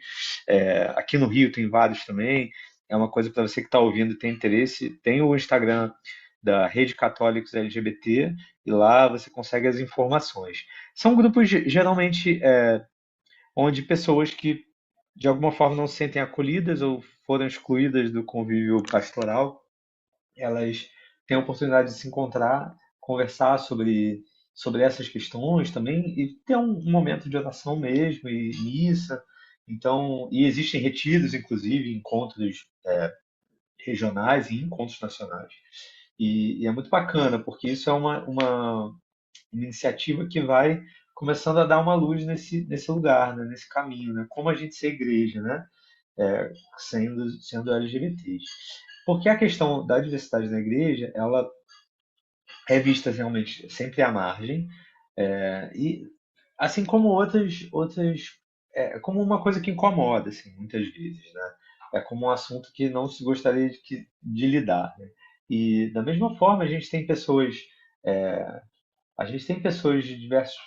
Aqui no Rio tem vários também. É uma coisa para você que está ouvindo e tem interesse. Tem o Instagram da Rede Católicos LGBT e lá você consegue as informações. São grupos geralmente onde pessoas que de alguma forma não se sentem acolhidas ou foram excluídas do convívio pastoral, elas têm a oportunidade de se encontrar, conversar sobre essas questões também e ter um momento de oração mesmo e missa. Então, e existem retiros, inclusive, encontros regionais e encontros nacionais. E é muito bacana, porque isso é uma iniciativa que vai começando a dar uma luz nesse lugar, né? Nesse caminho, né? Como a gente ser igreja, né? Sendo LGBTs. Porque a questão da diversidade na igreja, ela é vista realmente sempre à margem, e assim como outras como uma coisa que incomoda, assim, muitas vezes, né? É como um assunto que não se gostaria de lidar, né? E da mesma forma a gente tem pessoas de diversos.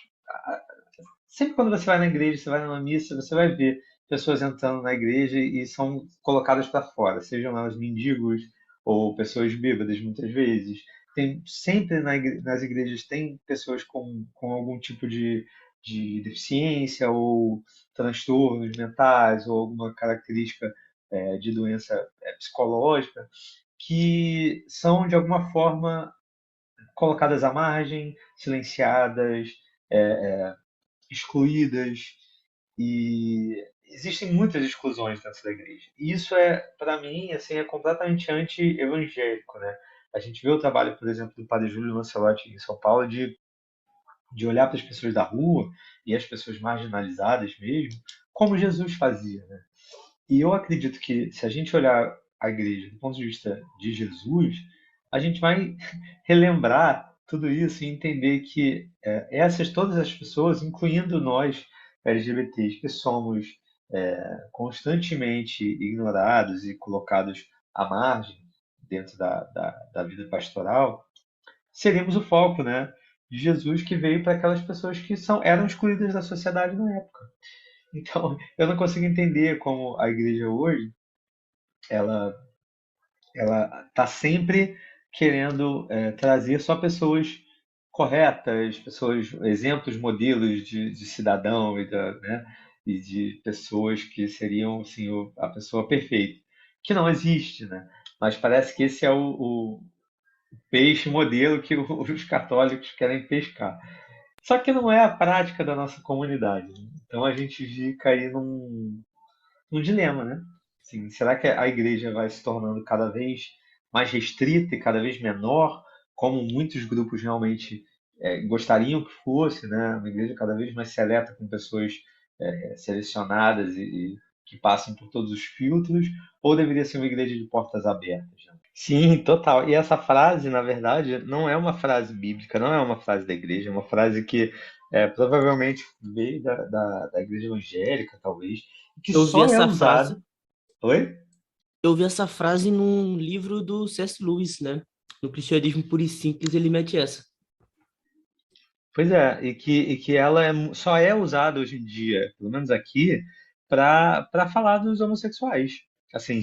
Sempre quando você vai na igreja, você vai numa missa, você vai ver pessoas entrando na igreja e são colocadas para fora, sejam elas mendigos ou pessoas bêbadas, muitas vezes. Tem sempre nas igrejas tem pessoas com algum tipo de deficiência ou transtornos mentais ou alguma característica de doença psicológica que são de alguma forma colocadas à margem, silenciadas, excluídas, e existem muitas exclusões dentro da igreja. E isso para mim, assim, é completamente anti-evangélico, né? A gente vê o trabalho, por exemplo, do padre Júlio Lancelotti em São Paulo de olhar para as pessoas da rua e as pessoas marginalizadas mesmo, como Jesus fazia, né? E eu acredito que se a gente olhar a igreja do ponto de vista de Jesus, a gente vai relembrar tudo isso e entender que todas as pessoas, incluindo nós LGBTs, que somos constantemente ignorados e colocados à margem dentro da vida pastoral, seríamos o foco, né, de Jesus que veio para aquelas pessoas que eram excluídas da sociedade na época. Então, eu não consigo entender como a igreja hoje, ela está sempre querendo trazer só pessoas corretas, exemplos, modelos de cidadão né, e de pessoas que seriam assim, a pessoa perfeita, que não existe, né? Mas parece que esse é o peixe modelo que os católicos querem pescar. Só que não é a prática da nossa comunidade, né? Então a gente fica aí num dilema, né? Assim, será que a igreja vai se tornando cada vez mais restrita e cada vez menor, como muitos grupos realmente gostariam que fosse, né? Uma igreja cada vez mais seleta, com pessoas selecionadas e que passam por todos os filtros, ou deveria ser uma igreja de portas abertas, né? Sim, total. E essa frase, na verdade, não é uma frase bíblica, não é uma frase da igreja, é uma frase que provavelmente veio da igreja evangélica, talvez, que Eu vi só é essa usada. frase, Oi? eu vi essa frase num livro do C.S. Lewis, né? No Cristianismo Puro e Simples, ele mete essa. Pois é, e que ela só é usada hoje em dia, pelo menos aqui, para falar dos homossexuais. Assim,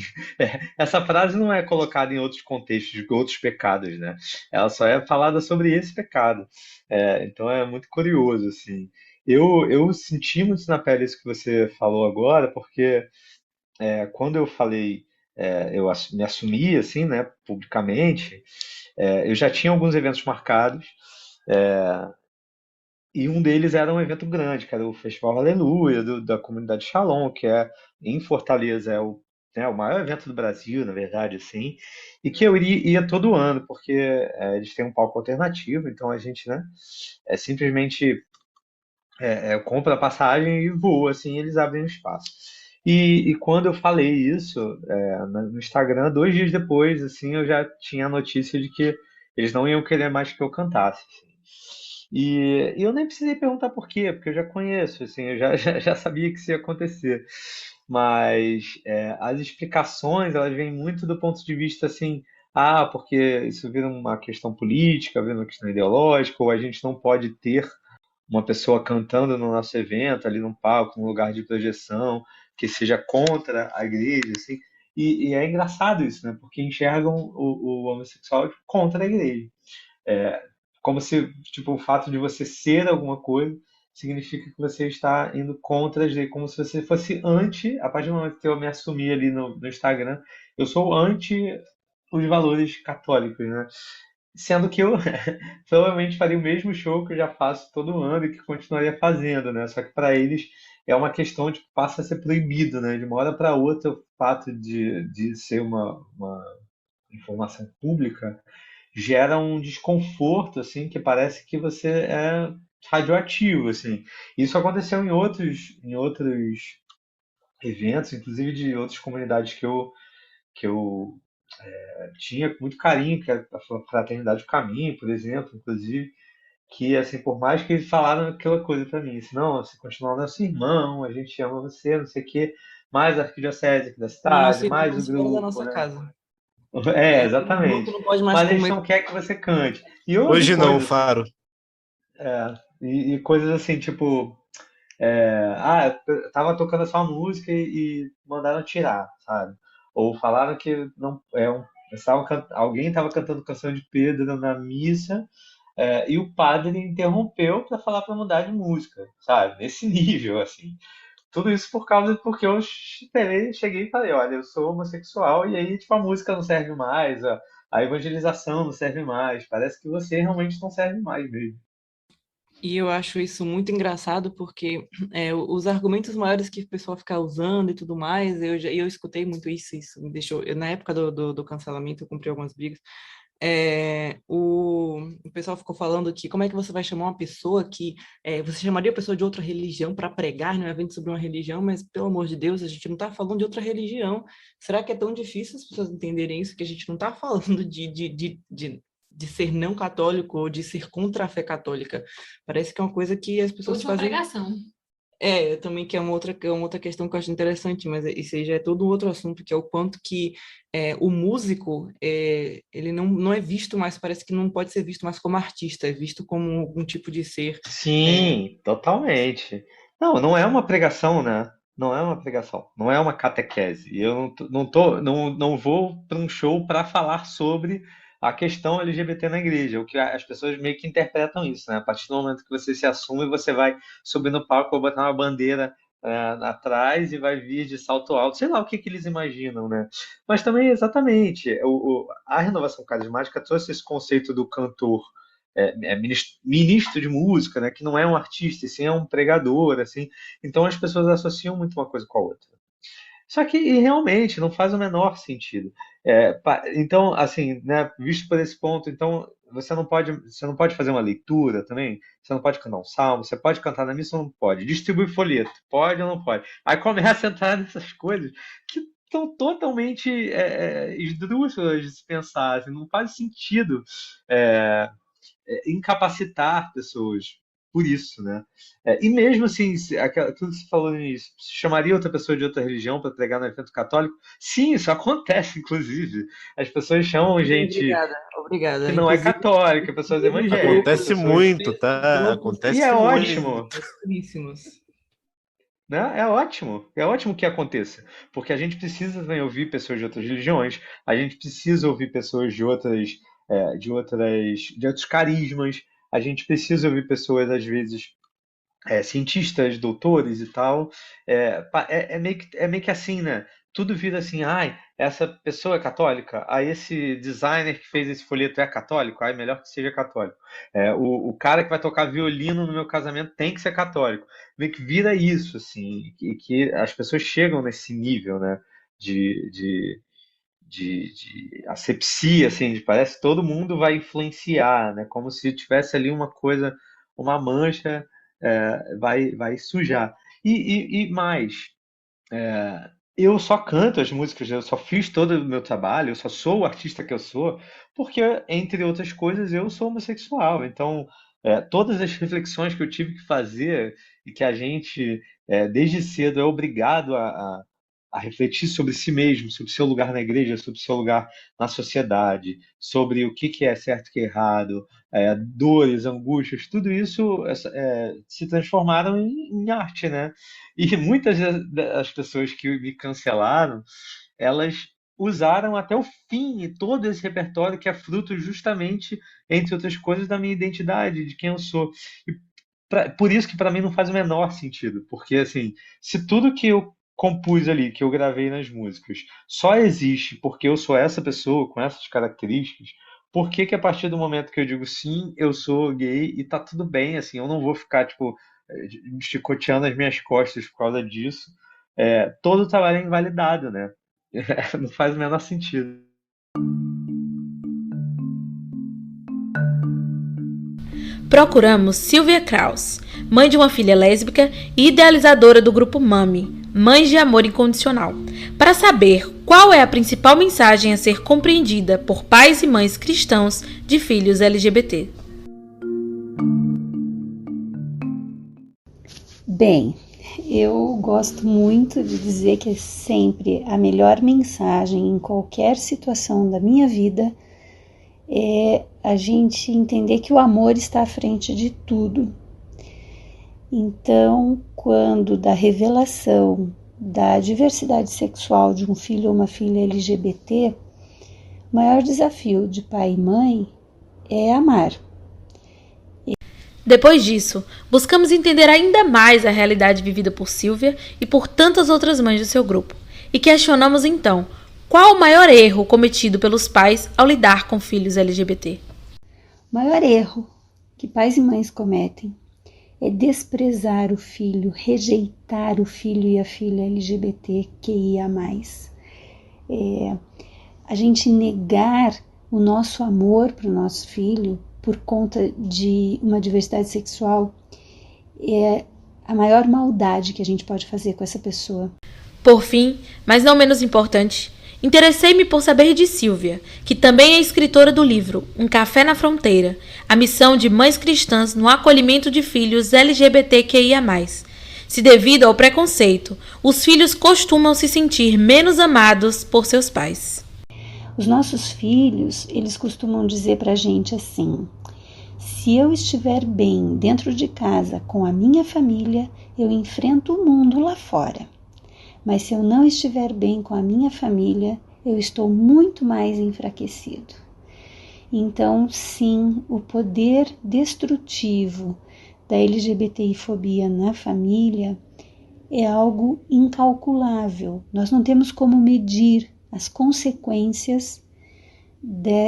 essa frase não é colocada em outros contextos, outros pecados, né? Ela só é falada sobre esse pecado. Então é muito curioso, assim. Eu senti muito na pele isso que você falou agora, porque quando eu falei, me assumi, assim, né, publicamente, eu já tinha alguns eventos marcados, e um deles era um evento grande, que era o Festival Aleluia, da comunidade Shalom, que em Fortaleza o maior evento do Brasil, na verdade, assim, e que eu ia todo ano, porque eles têm um palco alternativo, então a gente, né, simplesmente compra a passagem e voa, assim, eles abrem um espaço. E quando eu falei isso no Instagram, 2 dias depois, assim, eu já tinha a notícia de que eles não iam querer mais que eu cantasse, assim. E eu nem precisei perguntar por quê, porque eu já conheço, assim, eu já sabia que isso ia acontecer. Mas as explicações, elas vêm muito do ponto de vista, assim, porque isso vira uma questão política, vira uma questão ideológica, ou a gente não pode ter uma pessoa cantando no nosso evento, ali num palco, num lugar de projeção, que seja contra a igreja, assim. E é engraçado isso, né? Porque enxergam o homossexual contra a igreja. É, como se, tipo, o fato de você ser alguma coisa significa que você está indo contra a igreja, como se você fosse anti, a partir do momento que eu me assumi ali no Instagram, eu sou anti os valores católicos, né? Sendo que eu provavelmente faria o mesmo show que eu já faço todo ano e que continuaria fazendo, né? Só que para eles é uma questão de passa a ser proibido, né? De uma hora para outra, o fato de ser uma informação pública gera um desconforto, assim, que parece que você é radioativo, assim. Isso aconteceu em outros eventos, inclusive de outras comunidades que eu tinha muito carinho, que é a Fraternidade do Caminho, por exemplo, inclusive, que, assim, por mais que eles falaram aquela coisa para mim, assim, não, você continua nosso irmão, a gente ama você, não sei o quê, mais a arquidiocese aqui da Como a cidade, nossa irmã mais o fora da grupo, nossa né? casa. Tem irmão que Exatamente. não pode mais Mas eles comer. não querem que você cante. E eu ouvi Hoje não, coisas assim, Faro. e coisas assim, tipo, eu tava tocando a sua música e mandaram tirar, sabe? Ou falaram que não alguém estava cantando canção de Pedro na missa, e o padre interrompeu para falar para mudar de música, sabe? Nesse nível, assim. Tudo isso porque eu cheguei e falei, olha, eu sou homossexual e aí tipo a música não serve mais, a evangelização não serve mais. Parece que você realmente não serve mais mesmo. E eu acho isso muito engraçado porque os argumentos maiores que o pessoal fica usando e tudo mais, eu escutei muito isso me deixou. Na época do cancelamento, eu cumpri algumas brigas. O pessoal ficou falando que como é que você vai chamar uma pessoa que você chamaria a pessoa de outra religião para pregar num evento sobre uma religião, mas pelo amor de Deus, a gente não está falando de outra religião. Será que é tão difícil as pessoas entenderem isso, que a gente não está falando de ser não católico ou de ser contra a fé católica? Parece que é uma coisa que as pessoas Última fazem. pregação. Também que é uma outra questão que eu acho interessante, mas isso aí já é todo um outro assunto, que é o quanto que o músico, ele não é visto mais, parece que não pode ser visto mais como artista, é visto como algum tipo de ser. Sim, totalmente. Não é uma pregação, né? Não é uma pregação, não é uma catequese. E eu não vou para um show para falar sobre a questão LGBT na igreja. O que as pessoas meio que interpretam isso, né? A partir do momento que você se assume, você vai subir no palco, ou botar uma bandeira atrás e vai vir de salto alto. Sei lá o que eles imaginam, né? Mas também, exatamente, a renovação carismática trouxe esse conceito do cantor ministro de música, né, que não é um artista, e sim é um pregador, assim. Então as pessoas associam muito uma coisa com a outra. Só que realmente não faz o menor sentido. Então, assim, né, visto por esse ponto, então você não pode fazer uma leitura também, você não pode cantar um salmo, você pode cantar na missa ou não pode, distribuir folheto, pode ou não pode. Aí começa a entrar nessas coisas que estão totalmente esdrúxulas de se pensar, assim, não faz sentido incapacitar pessoas por isso, né? E mesmo assim, tudo que você falou nisso, chamaria outra pessoa de outra religião para pregar no evento católico? Sim, isso acontece, inclusive. As pessoas chamam gente Obrigada. que não é Inclusive, católica, pessoas evangélicas. Acontece muito, tá? Acontece E é muito. ótimo. Né? É ótimo que aconteça, porque a gente precisa também ouvir pessoas de outras religiões, a gente precisa ouvir pessoas de outros carismas, a gente precisa ouvir pessoas, às vezes, cientistas, doutores e tal. É meio que assim, né? Tudo vira assim, ai, essa pessoa é católica, esse designer que fez esse folheto é católico, ai, melhor que seja católico. O cara que vai tocar violino no meu casamento tem que ser católico. Meio que vira isso, assim, que as pessoas chegam nesse nível, né? De asepsia, assim, parece que todo mundo vai influenciar, né? Como se tivesse ali uma coisa, uma mancha, vai sujar. E mais, Eu só canto as músicas, eu só fiz todo o meu trabalho, eu só sou o artista que eu sou, porque, entre outras coisas, eu sou homossexual. Então, todas as reflexões que eu tive que fazer e que a gente, desde cedo, é obrigado a refletir sobre si mesmo, sobre seu lugar na igreja, sobre seu lugar na sociedade, sobre o que é certo e que é errado, dores, angústias, tudo isso se transformaram em arte, né? E muitas das pessoas que me cancelaram, elas usaram até o fim todo esse repertório que é fruto justamente, entre outras coisas, da minha identidade, de quem eu sou. E por isso que para mim não faz o menor sentido, porque assim, se tudo que eu compus ali, que eu gravei nas músicas, só existe porque eu sou essa pessoa com essas características, por que que a partir do momento que eu digo sim, eu sou gay e tá tudo bem, assim, eu não vou ficar, tipo, me chicoteando as minhas costas por causa disso. Todo o trabalho é invalidado, né? Não faz o menor sentido. Procuramos Silvia Kraus, mãe de uma filha lésbica e idealizadora do grupo MAMI, Mães de Amor Incondicional, para saber qual é a principal mensagem a ser compreendida por pais e mães cristãos de filhos LGBT. Bem, eu gosto muito de dizer que é sempre a melhor mensagem em qualquer situação da minha vida é a gente entender que o amor está à frente de tudo. Então, quando da revelação da diversidade sexual de um filho ou uma filha LGBT, o maior desafio de pai e mãe é amar. Depois disso, buscamos entender ainda mais a realidade vivida por Silvia e por tantas outras mães do seu grupo. E questionamos então, qual o maior erro cometido pelos pais ao lidar com filhos LGBT? O maior erro que pais e mães cometem é desprezar o filho, rejeitar o filho e a filha LGBTQIA+. A gente negar o nosso amor para o nosso filho por conta de uma diversidade sexual é a maior maldade que a gente pode fazer com essa pessoa. Por fim, mas não menos importante, interessei-me por saber de Silvia, que também é escritora do livro Um Café na Fronteira, a missão de mães cristãs no acolhimento de filhos LGBTQIA+. Se devido ao preconceito, os filhos costumam se sentir menos amados por seus pais. Os nossos filhos, eles costumam dizer pra gente assim: se eu estiver bem dentro de casa com a minha família, eu enfrento o mundo lá fora. Mas se eu não estiver bem com a minha família, eu estou muito mais enfraquecido. Então, sim, o poder destrutivo da LGBTI-fobia na família é algo incalculável. Nós não temos como medir as consequências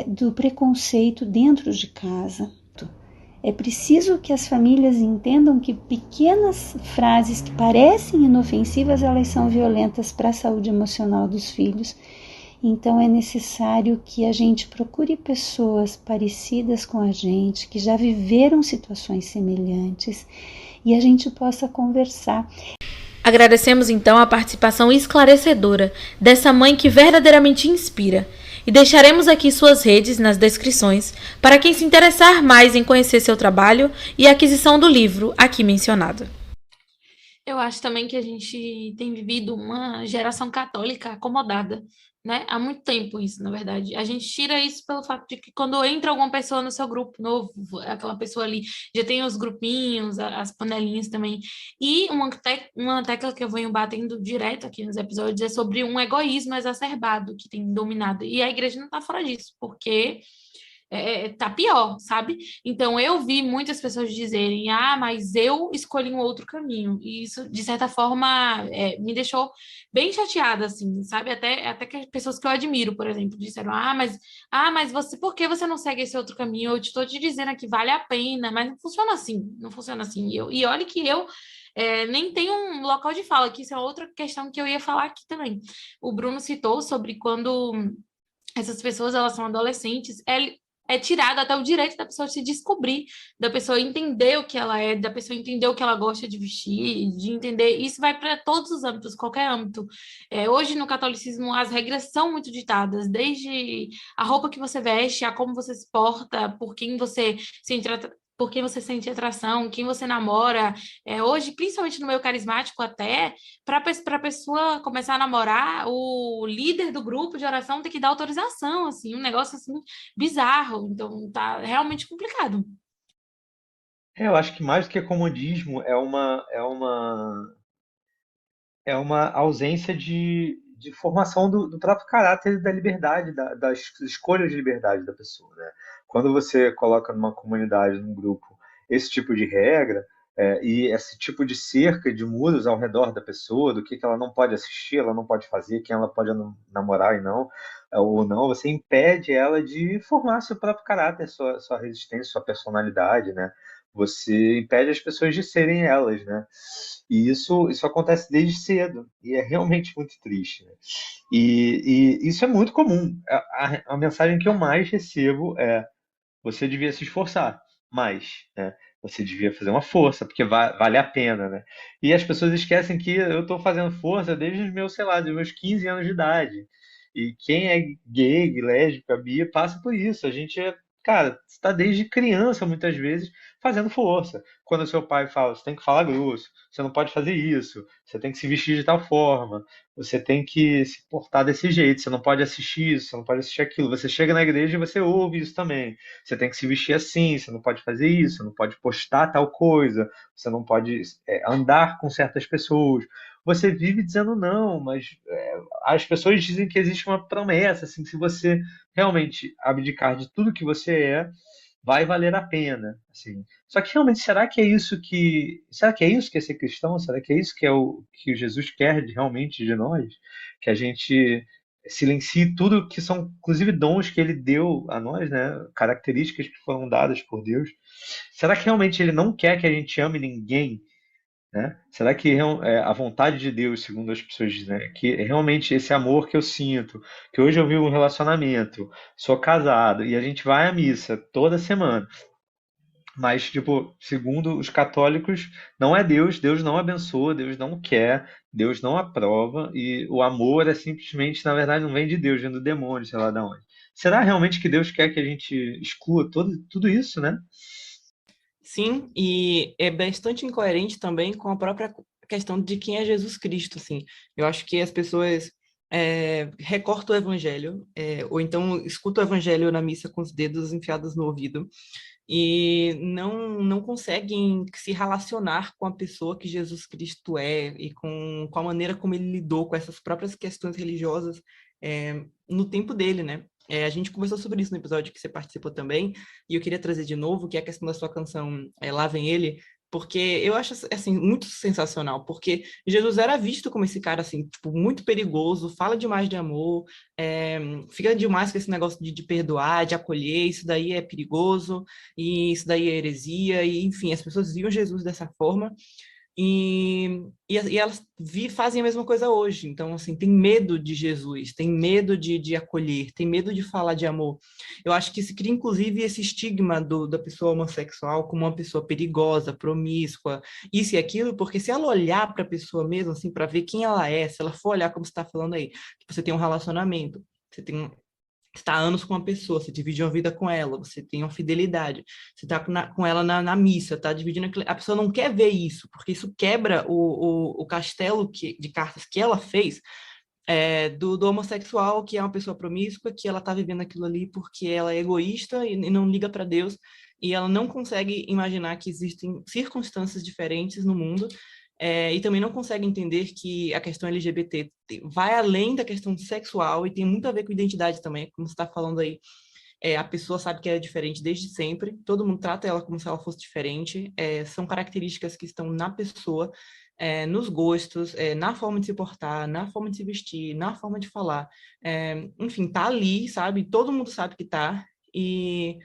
do preconceito dentro de casa. É preciso que as famílias entendam que pequenas frases que parecem inofensivas, elas são violentas para a saúde emocional dos filhos. Então é necessário que a gente procure pessoas parecidas com a gente, que já viveram situações semelhantes, e a gente possa conversar. Agradecemos então a participação esclarecedora dessa mãe que verdadeiramente inspira. E deixaremos aqui suas redes nas descrições para quem se interessar mais em conhecer seu trabalho e a aquisição do livro aqui mencionado. Eu acho também que a gente tem vivido uma geração católica acomodada, né? Há muito tempo isso, na verdade. A gente tira isso pelo fato de que quando entra alguma pessoa no seu grupo novo, aquela pessoa ali já tem os grupinhos, as panelinhas também. E uma tecla que eu venho batendo direto aqui nos episódios é sobre um egoísmo exacerbado que tem dominado. E a igreja não está fora disso, porque tá pior, sabe? Então eu vi muitas pessoas dizerem, mas eu escolhi um outro caminho, e isso de certa forma me deixou bem chateada, assim, sabe? Até que as pessoas que eu admiro, por exemplo, disseram, mas você, por que você não segue esse outro caminho? Eu estou te dizendo aqui, vale a pena, mas não funciona assim. E olha que eu nem tenho um local de fala, que isso é outra questão que eu ia falar aqui também. O Bruno citou sobre quando essas pessoas, elas são adolescentes, é tirado até o direito da pessoa se descobrir, da pessoa entender o que ela é, da pessoa entender o que ela gosta de vestir, de entender. Isso vai para todos os âmbitos, qualquer âmbito. Hoje, no catolicismo, as regras são muito ditadas, desde a roupa que você veste, a como você se porta, por quem você sente atração, quem você namora. Hoje, principalmente no meio carismático até, para a pessoa começar a namorar, o líder do grupo de oração tem que dar autorização, assim, um negócio assim bizarro. Então, tá realmente complicado. Eu acho que mais do que comodismo é uma ausência de formação do próprio caráter e da liberdade, das escolhas de liberdade da pessoa, né? Quando você coloca numa comunidade, num grupo, esse tipo de regra, e esse tipo de cerca de muros ao redor da pessoa, do que ela não pode assistir, ela não pode fazer, quem ela pode namorar e não, ou não, você impede ela de formar seu próprio caráter, sua resistência, sua personalidade, né? Você impede as pessoas de serem elas, né? E isso acontece desde cedo, e é realmente muito triste, né? E isso é muito comum. A mensagem que eu mais recebo é: você devia se esforçar mais, né? Você devia fazer uma força, porque vale a pena, né? E as pessoas esquecem que eu estou fazendo força desde os meus, sei lá, dos meus 15 anos de idade. E quem é gay, lésbica, bi, passa por isso. A gente cara, está desde criança, muitas vezes, fazendo força. Quando o seu pai fala, você tem que falar grosso, você não pode fazer isso, você tem que se vestir de tal forma, você tem que se portar desse jeito, você não pode assistir isso, você não pode assistir aquilo. Você chega na igreja e você ouve isso também. Você tem que se vestir assim, você não pode fazer isso, você não pode postar tal coisa, você não pode andar com certas pessoas. Você vive dizendo não, mas as pessoas dizem que existe uma promessa, assim, se você realmente abdicar de tudo que você vai valer a pena, assim. Só que realmente, será que é isso que é ser cristão? Será que é isso que é o que Jesus quer realmente de nós? Que a gente silencie tudo que são, inclusive, dons que ele deu a nós, né? Características que foram dadas por Deus. Será que realmente ele não quer que a gente ame ninguém? Né? Será que a vontade de Deus, segundo as pessoas dizem, né? Que realmente esse amor que eu sinto, que hoje eu vivo um relacionamento, sou casado e a gente vai à missa toda semana, mas, tipo, segundo os católicos, não é Deus, Deus não abençoa, Deus não quer, Deus não aprova, e o amor é simplesmente, na verdade, não vem de Deus, vem do demônio, sei lá de onde. Será realmente que Deus quer que a gente exclua tudo isso, né? Sim, e é bastante incoerente também com a própria questão de quem é Jesus Cristo, assim. Eu acho que as pessoas recortam o evangelho, ou então escutam o evangelho na missa com os dedos enfiados no ouvido, e não conseguem se relacionar com a pessoa que Jesus Cristo é, e com a maneira como ele lidou com essas próprias questões religiosas no tempo dele, né? A gente conversou sobre isso no episódio que você participou também, e eu queria trazer de novo, que é a questão da sua canção Lá Vem Ele, porque eu acho, assim, muito sensacional, porque Jesus era visto como esse cara, assim, tipo, muito perigoso, fala demais de amor, fica demais com esse negócio de perdoar, de acolher, isso daí é perigoso, e isso daí é heresia, e enfim, as pessoas viam Jesus dessa forma, e elas fazem a mesma coisa hoje. Então, assim, tem medo de Jesus, tem medo de acolher, tem medo de falar de amor. Eu acho que se cria, inclusive, esse estigma da pessoa homossexual como uma pessoa perigosa, promíscua, isso e aquilo, porque se ela olhar para a pessoa mesmo, assim, para ver quem ela é, se ela for olhar como você está falando aí, que você tem um relacionamento, você está há anos com uma pessoa, você divide uma vida com ela, você tem uma fidelidade, você está com ela na missa, está dividindo aquilo. A pessoa não quer ver isso, porque isso quebra o castelo de cartas que ela fez do homossexual, que é uma pessoa promíscua, que ela está vivendo aquilo ali porque ela é egoísta e não liga para Deus, e ela não consegue imaginar que existem circunstâncias diferentes no mundo, e também não consegue entender que a questão LGBT vai além da questão sexual e tem muito a ver com identidade também, como você está falando aí. A pessoa sabe que é diferente desde sempre, todo mundo trata ela como se ela fosse diferente, são características que estão na pessoa, nos gostos, na forma de se portar, na forma de se vestir, na forma de falar. Enfim, tá ali, sabe? Todo mundo sabe que tá, e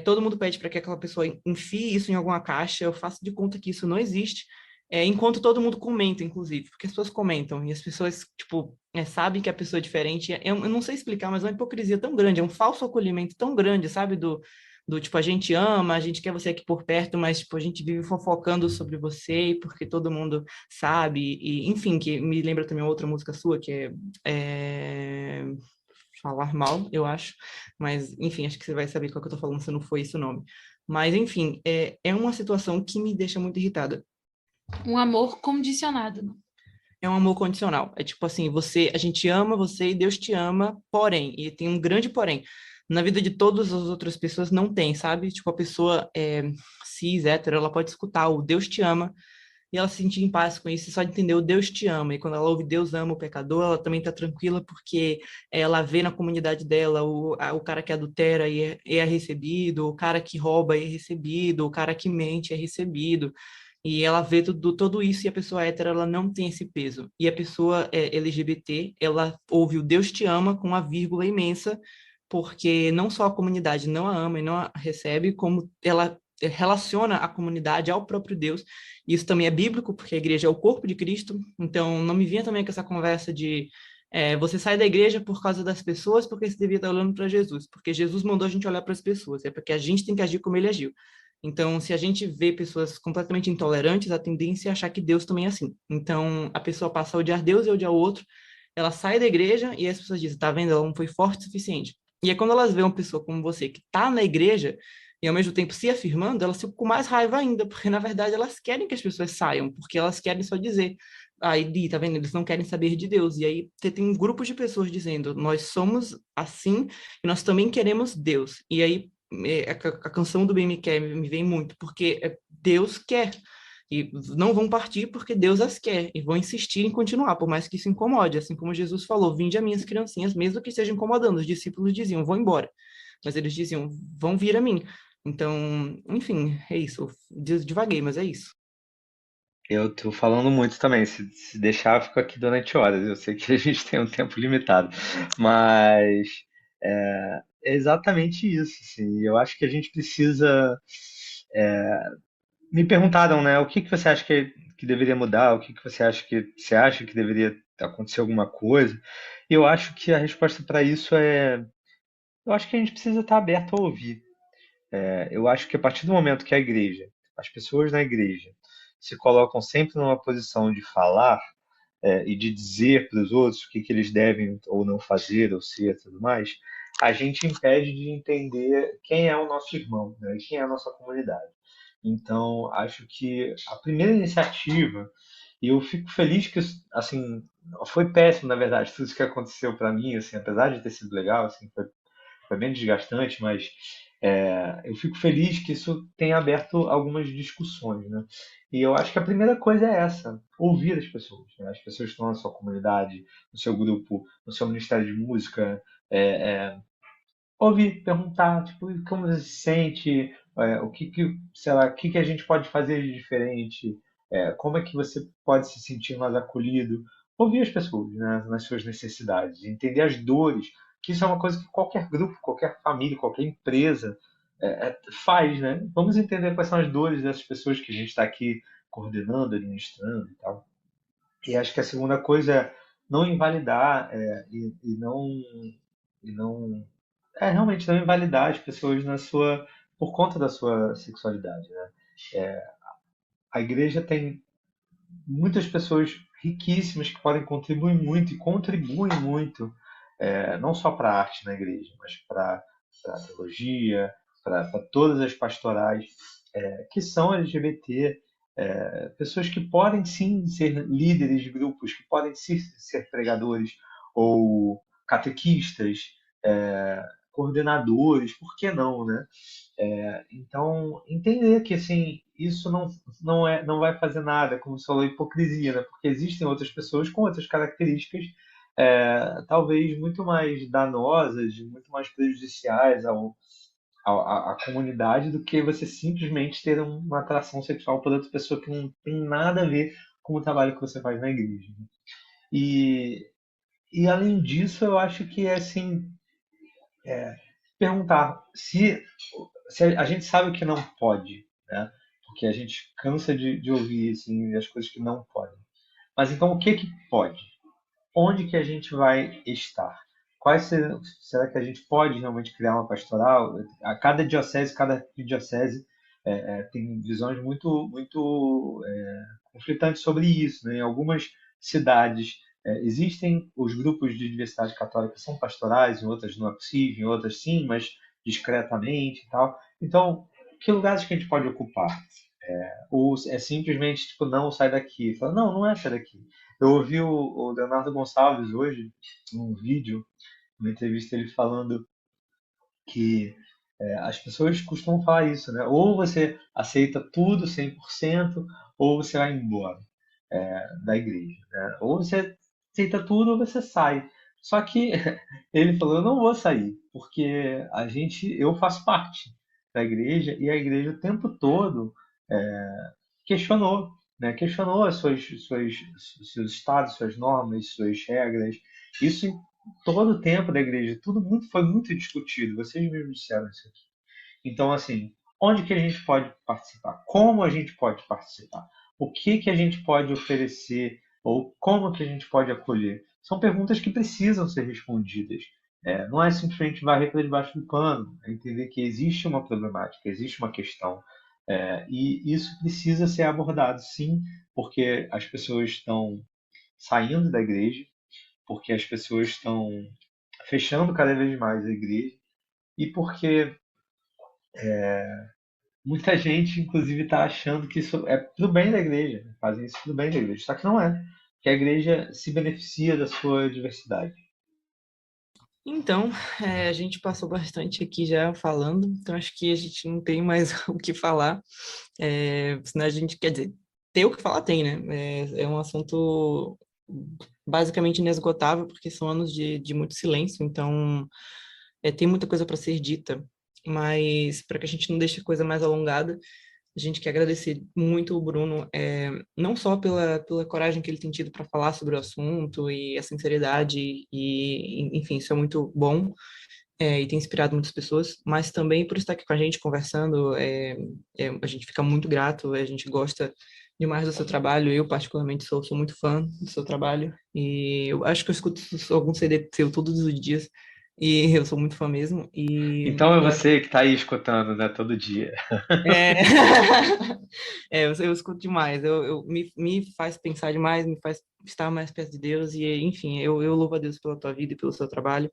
todo mundo pede para que aquela pessoa enfie isso em alguma caixa. Eu faço de conta que isso não existe. enquanto todo mundo comenta, inclusive, porque as pessoas comentam, e as pessoas, tipo, sabem que a pessoa é diferente. Eu não sei explicar, mas é uma hipocrisia tão grande, é um falso acolhimento tão grande, sabe? Do tipo, a gente ama, a gente quer você aqui por perto, mas, tipo, a gente vive fofocando sobre você, porque todo mundo sabe, e, enfim, que me lembra também outra música sua, que é Falar Mal, eu acho, mas, enfim, acho que você vai saber qual que eu tô falando, se não foi esse o nome. Mas, enfim, é uma situação que me deixa muito irritada. Um amor condicionado, né? É um amor condicional. É tipo assim, a gente ama você e Deus te ama, porém, e tem um grande porém. Na vida de todas as outras pessoas não tem, sabe? Tipo, a pessoa cis, hétero, ela pode escutar o Deus te ama e ela se sentir em paz com isso, só de entender o Deus te ama. E quando ela ouve Deus ama o pecador, ela também tá tranquila porque ela vê na comunidade dela o cara que adultera e é recebido, o cara que rouba é recebido, o cara que mente é recebido. E ela vê tudo isso, e a pessoa hétero, ela não tem esse peso. E a pessoa LGBT, ela ouve o Deus te ama com uma vírgula imensa, porque não só a comunidade não a ama e não a recebe, como ela relaciona a comunidade ao próprio Deus. Isso também é bíblico, porque a igreja é o corpo de Cristo. Então, não me vinha também com essa conversa de você sai da igreja por causa das pessoas, porque você devia estar olhando para Jesus, porque Jesus mandou a gente olhar para as pessoas, é porque a gente tem que agir como ele agiu. Então, se a gente vê pessoas completamente intolerantes, a tendência é achar que Deus também é assim. Então, a pessoa passa a odiar Deus e odiar o outro, ela sai da igreja e as pessoas dizem, tá vendo, ela não foi forte o suficiente. E é quando elas veem uma pessoa como você, que tá na igreja, e ao mesmo tempo se afirmando, elas ficam com mais raiva ainda, porque na verdade elas querem que as pessoas saiam, porque elas querem só dizer, aí, tá vendo, eles não querem saber de Deus. E aí você tem um grupo de pessoas dizendo, nós somos assim, e nós também queremos Deus. E aí a canção do Bem Me Quer me vem muito, porque Deus quer, e não vão partir porque Deus as quer, e vão insistir em continuar, por mais que isso incomode, assim como Jesus falou, vinde a minhas criancinhas, mesmo que estejam incomodando, os discípulos diziam, vão embora, mas eles diziam, vão vir a mim. Então, enfim, é isso, eu divaguei, mas é isso. Eu tô falando muito também, se deixar eu fico aqui durante horas, eu sei que a gente tem um tempo limitado, mas é exatamente isso, assim, eu acho que a gente precisa, me perguntaram, né, o que que você acha que deveria mudar, o que que você acha que deveria acontecer alguma coisa, e eu acho que a resposta para isso eu acho que a gente precisa estar aberto a ouvir. Eu acho que a partir do momento que a igreja, as pessoas na igreja, se colocam sempre numa posição de falar e de dizer para os outros o que que eles devem ou não fazer, ou ser, tudo mais, a gente impede de entender quem é o nosso irmão, né, e quem é a nossa comunidade. Então, acho que a primeira iniciativa, e eu fico feliz que, assim, foi péssimo, na verdade, tudo isso que aconteceu para mim, assim, apesar de ter sido legal, assim, foi bem desgastante, mas eu fico feliz que isso tenha aberto algumas discussões, né? E eu acho que a primeira coisa é essa, ouvir as pessoas, né? As pessoas que estão na sua comunidade, no seu grupo, no seu ministério de música, ouvir, perguntar, tipo, como você se sente, sei lá, o que que a gente pode fazer de diferente, como é que você pode se sentir mais acolhido, ouvir as pessoas, né, nas suas necessidades, entender as dores, que isso é uma coisa que qualquer grupo, qualquer família, qualquer empresa faz, né? Vamos entender quais são as dores dessas pessoas que a gente está aqui coordenando, administrando e tal. E acho que a segunda coisa é não invalidar e não realmente não invalidar as pessoas por conta da sua sexualidade, né? A igreja tem muitas pessoas riquíssimas que podem contribuir muito e contribuem muito, não só para a arte na igreja, mas para a teologia, para todas as pastorais que são LGBT, pessoas que podem sim ser líderes de grupos, que podem sim ser pregadores ou catequistas, coordenadores, por que não, né? Então, entender que assim, isso não vai fazer nada, como você falou, hipocrisia, né? Porque existem outras pessoas com outras características, talvez muito mais danosas, muito mais prejudiciais à comunidade do que você simplesmente ter uma atração sexual por outra pessoa que não tem nada a ver com o trabalho que você faz na igreja, né? E além disso, eu acho que assim, perguntar se a gente sabe que não pode, né? porque a gente cansa de ouvir assim, as coisas que não podem. Mas então o que que pode? Onde que a gente vai estar? Será que a gente pode realmente criar uma pastoral? A cada diocese tem visões muito conflitantes sobre isso, né? Em algumas cidades existem os grupos de diversidade católica que são pastorais, em outras não é possível, em outras sim, mas discretamente e tal. Então, que lugares que a gente pode ocupar? Ou é simplesmente tipo, não, sai daqui. Fala, não, não é sai daqui. Eu ouvi o Leonardo Gonçalves hoje, num vídeo, numa entrevista, ele falando que as pessoas costumam falar isso, né? Ou você aceita tudo 100%, ou você vai embora da igreja, né? Ou você aceita tudo ou você sai. Só que ele falou, eu não vou sair, porque eu faço parte da igreja e a igreja o tempo todo questionou, né? Questionou seus estados, suas normas, suas regras. Isso em todo o tempo da igreja, foi muito discutido. Vocês mesmos disseram isso aqui. Então, assim, onde que a gente pode participar? Como a gente pode participar? O que que a gente pode oferecer? Ou como que a gente pode acolher? São perguntas que precisam ser respondidas. Não é simplesmente varrer para debaixo do pano, é entender que existe uma problemática, existe uma questão. E isso precisa ser abordado, sim, porque as pessoas estão saindo da igreja, porque as pessoas estão fechando cada vez mais a igreja e porque muita gente, inclusive, está achando que isso é pro bem da igreja, né? Fazem isso pro bem da igreja, só que não é, que a igreja se beneficia da sua diversidade. Então, a gente passou bastante aqui já falando, então acho que a gente não tem mais o que falar, senão a gente, quer dizer, ter o que falar tem, né? É um assunto basicamente inesgotável, porque são anos de muito silêncio, então tem muita coisa para ser dita, mas para que a gente não deixe a coisa mais alongada, a gente quer agradecer muito o Bruno, não só pela coragem que ele tem tido para falar sobre o assunto e a sinceridade, e enfim, isso é muito bom e tem inspirado muitas pessoas, mas também por estar aqui com a gente conversando, a gente fica muito grato, a gente gosta demais do seu trabalho, eu particularmente sou muito fã do seu trabalho, e eu acho que eu escuto algum CD seu todos os dias, e eu sou muito fã mesmo, e Então é eu acho você que está aí escutando, né, todo dia. é, eu escuto demais, me faz pensar demais, me faz estar mais perto de Deus, e enfim, eu louvo a Deus pela tua vida e pelo seu trabalho,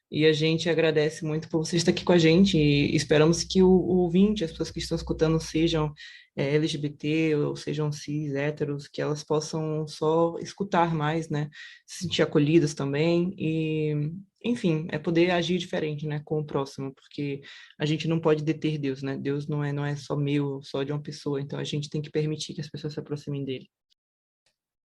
e a gente agradece muito por você estar aqui com a gente, e esperamos que o ouvinte, as pessoas que estão escutando, sejam LGBT, ou sejam cis, héteros, que elas possam só escutar mais, né, se sentir acolhidas também, e enfim, poder agir diferente, né, com o próximo, porque a gente não pode deter Deus, né? Deus não é só meu, só de uma pessoa, então a gente tem que permitir que as pessoas se aproximem dele.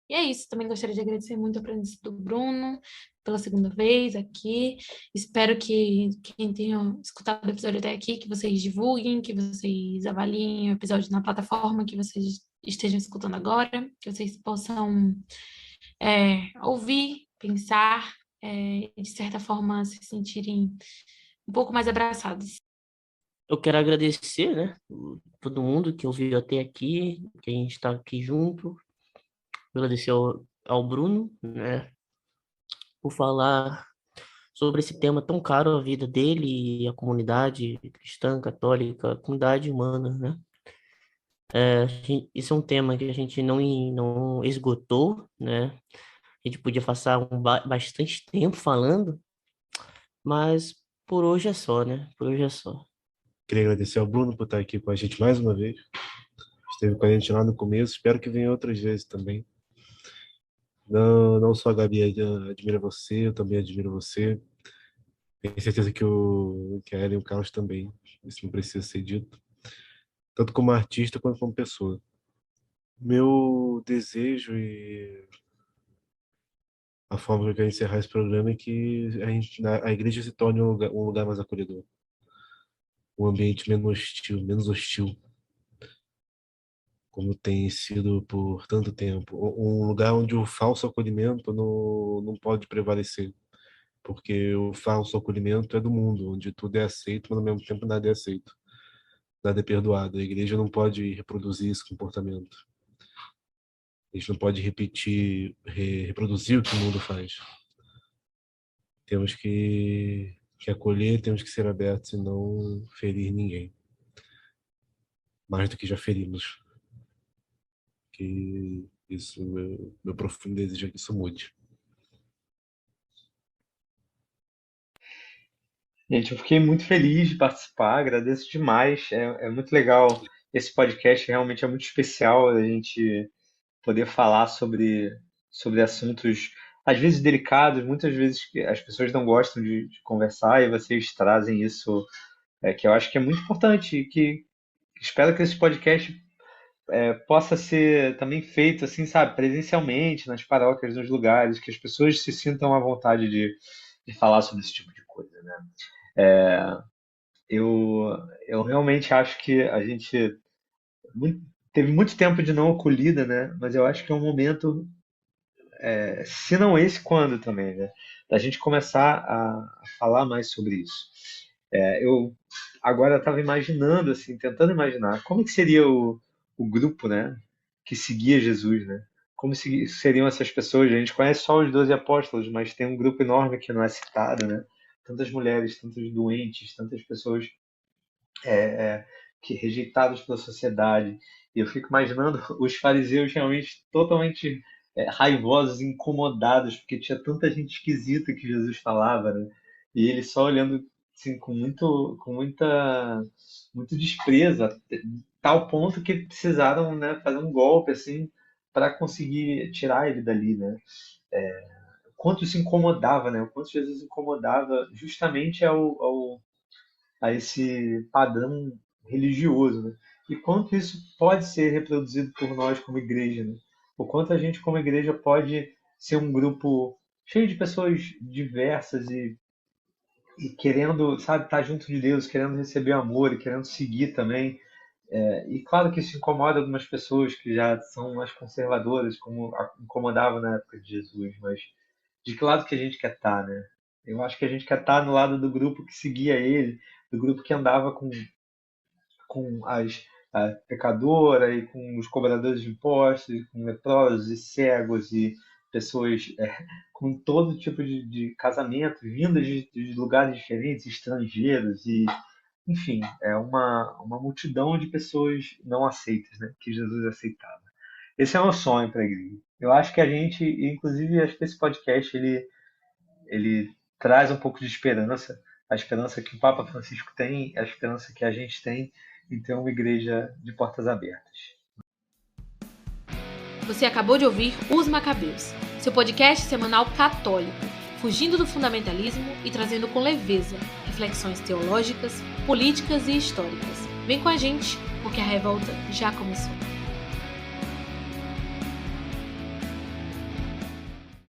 E é isso, também gostaria de agradecer muito a presença do Bruno pela segunda vez aqui. Espero que quem tenha escutado o episódio até aqui, que vocês divulguem, que vocês avaliem o episódio na plataforma que vocês estejam escutando agora, que vocês possam ouvir, pensar e, de certa forma, se sentirem um pouco mais abraçados. Eu quero agradecer, né, todo mundo que ouviu até aqui, que a gente está aqui junto. Agradecer ao Bruno, né, por falar sobre esse tema tão caro à vida dele e à comunidade cristã, católica, a comunidade humana, né? Isso é um tema que a gente não esgotou, né? A gente podia passar bastante tempo falando, mas por hoje é só, né? Por hoje é só. Queria agradecer ao Bruno por estar aqui com a gente mais uma vez. Esteve com a gente lá no começo, espero que venha outras vezes também. Não só a Gabi admira você, eu também admiro você. Tenho certeza que a Ellen e o Carlos também. Isso não precisa ser dito. Tanto como artista quanto como pessoa. Meu desejo e a forma que eu quero encerrar esse programa é que a igreja se torne um lugar mais acolhedor. Um ambiente menos hostil, como tem sido por tanto tempo. Um lugar onde o falso acolhimento não pode prevalecer, porque o falso acolhimento é do mundo, onde tudo é aceito, mas ao mesmo tempo nada é aceito. nada é perdoado. A igreja não pode reproduzir esse comportamento. A gente não pode reproduzir o que o mundo faz. Temos que acolher, temos que ser abertos e não ferir ninguém. Mais do que já ferimos. Que isso, meu profundo desejo é que isso mude. Gente, eu fiquei muito feliz de participar, agradeço demais. É muito legal. Esse podcast realmente é muito especial, a gente poder falar sobre assuntos, às vezes delicados, muitas vezes que as pessoas não gostam de conversar, e vocês trazem isso, que eu acho que é muito importante, e que espero que esse podcast possa ser também feito, assim, sabe, presencialmente, nas paróquias, nos lugares, que as pessoas se sintam à vontade de falar sobre esse tipo de coisa, né? Eu realmente acho que a gente teve muito tempo de não acolhida, né? Mas eu acho que é um momento, se não esse, quando também, né? Da gente começar a falar mais sobre isso. Eu agora estava imaginando, assim, tentando imaginar como que seria o grupo, né? Que seguia Jesus, né? Como seriam essas pessoas? A gente conhece só os 12 apóstolos, mas tem um grupo enorme que não é citado, né? Tantas mulheres, tantos doentes, tantas pessoas que rejeitadas pela sociedade. E eu fico imaginando os fariseus realmente totalmente raivosos, incomodados, porque tinha tanta gente esquisita que Jesus falava, né? E eles só olhando assim, com muito desprezo, a tal ponto que precisaram, né, fazer um golpe assim para conseguir tirar ele dali, né? O quanto isso incomodava, né? O quanto Jesus incomodava justamente a esse padrão religioso, né? E quanto isso pode ser reproduzido por nós como igreja, né? O quanto a gente como igreja pode ser um grupo cheio de pessoas diversas e querendo, sabe, estar junto de Deus, querendo receber amor e querendo seguir também. E claro que isso incomoda algumas pessoas que já são mais conservadoras, como incomodava na época de Jesus, mas de que lado que a gente quer estar, né? Eu acho que a gente quer estar no lado do grupo que seguia ele, do grupo que andava com a pecadora e com os cobradores de impostos, e com leprosos e cegos e pessoas com todo tipo de casamento, vindas de lugares diferentes, estrangeiros e, enfim, é uma multidão de pessoas não aceitas, né, que Jesus aceitava. Esse é o meu sonho para a igreja. Eu acho que a gente, inclusive, acho que esse podcast ele traz um pouco de esperança, a esperança que o Papa Francisco tem, a esperança que a gente tem em ter uma igreja de portas abertas. Você acabou de ouvir Os Macabeus, seu podcast semanal católico, fugindo do fundamentalismo e trazendo com leveza reflexões teológicas, políticas e históricas. Vem com a gente, porque a revolta já começou.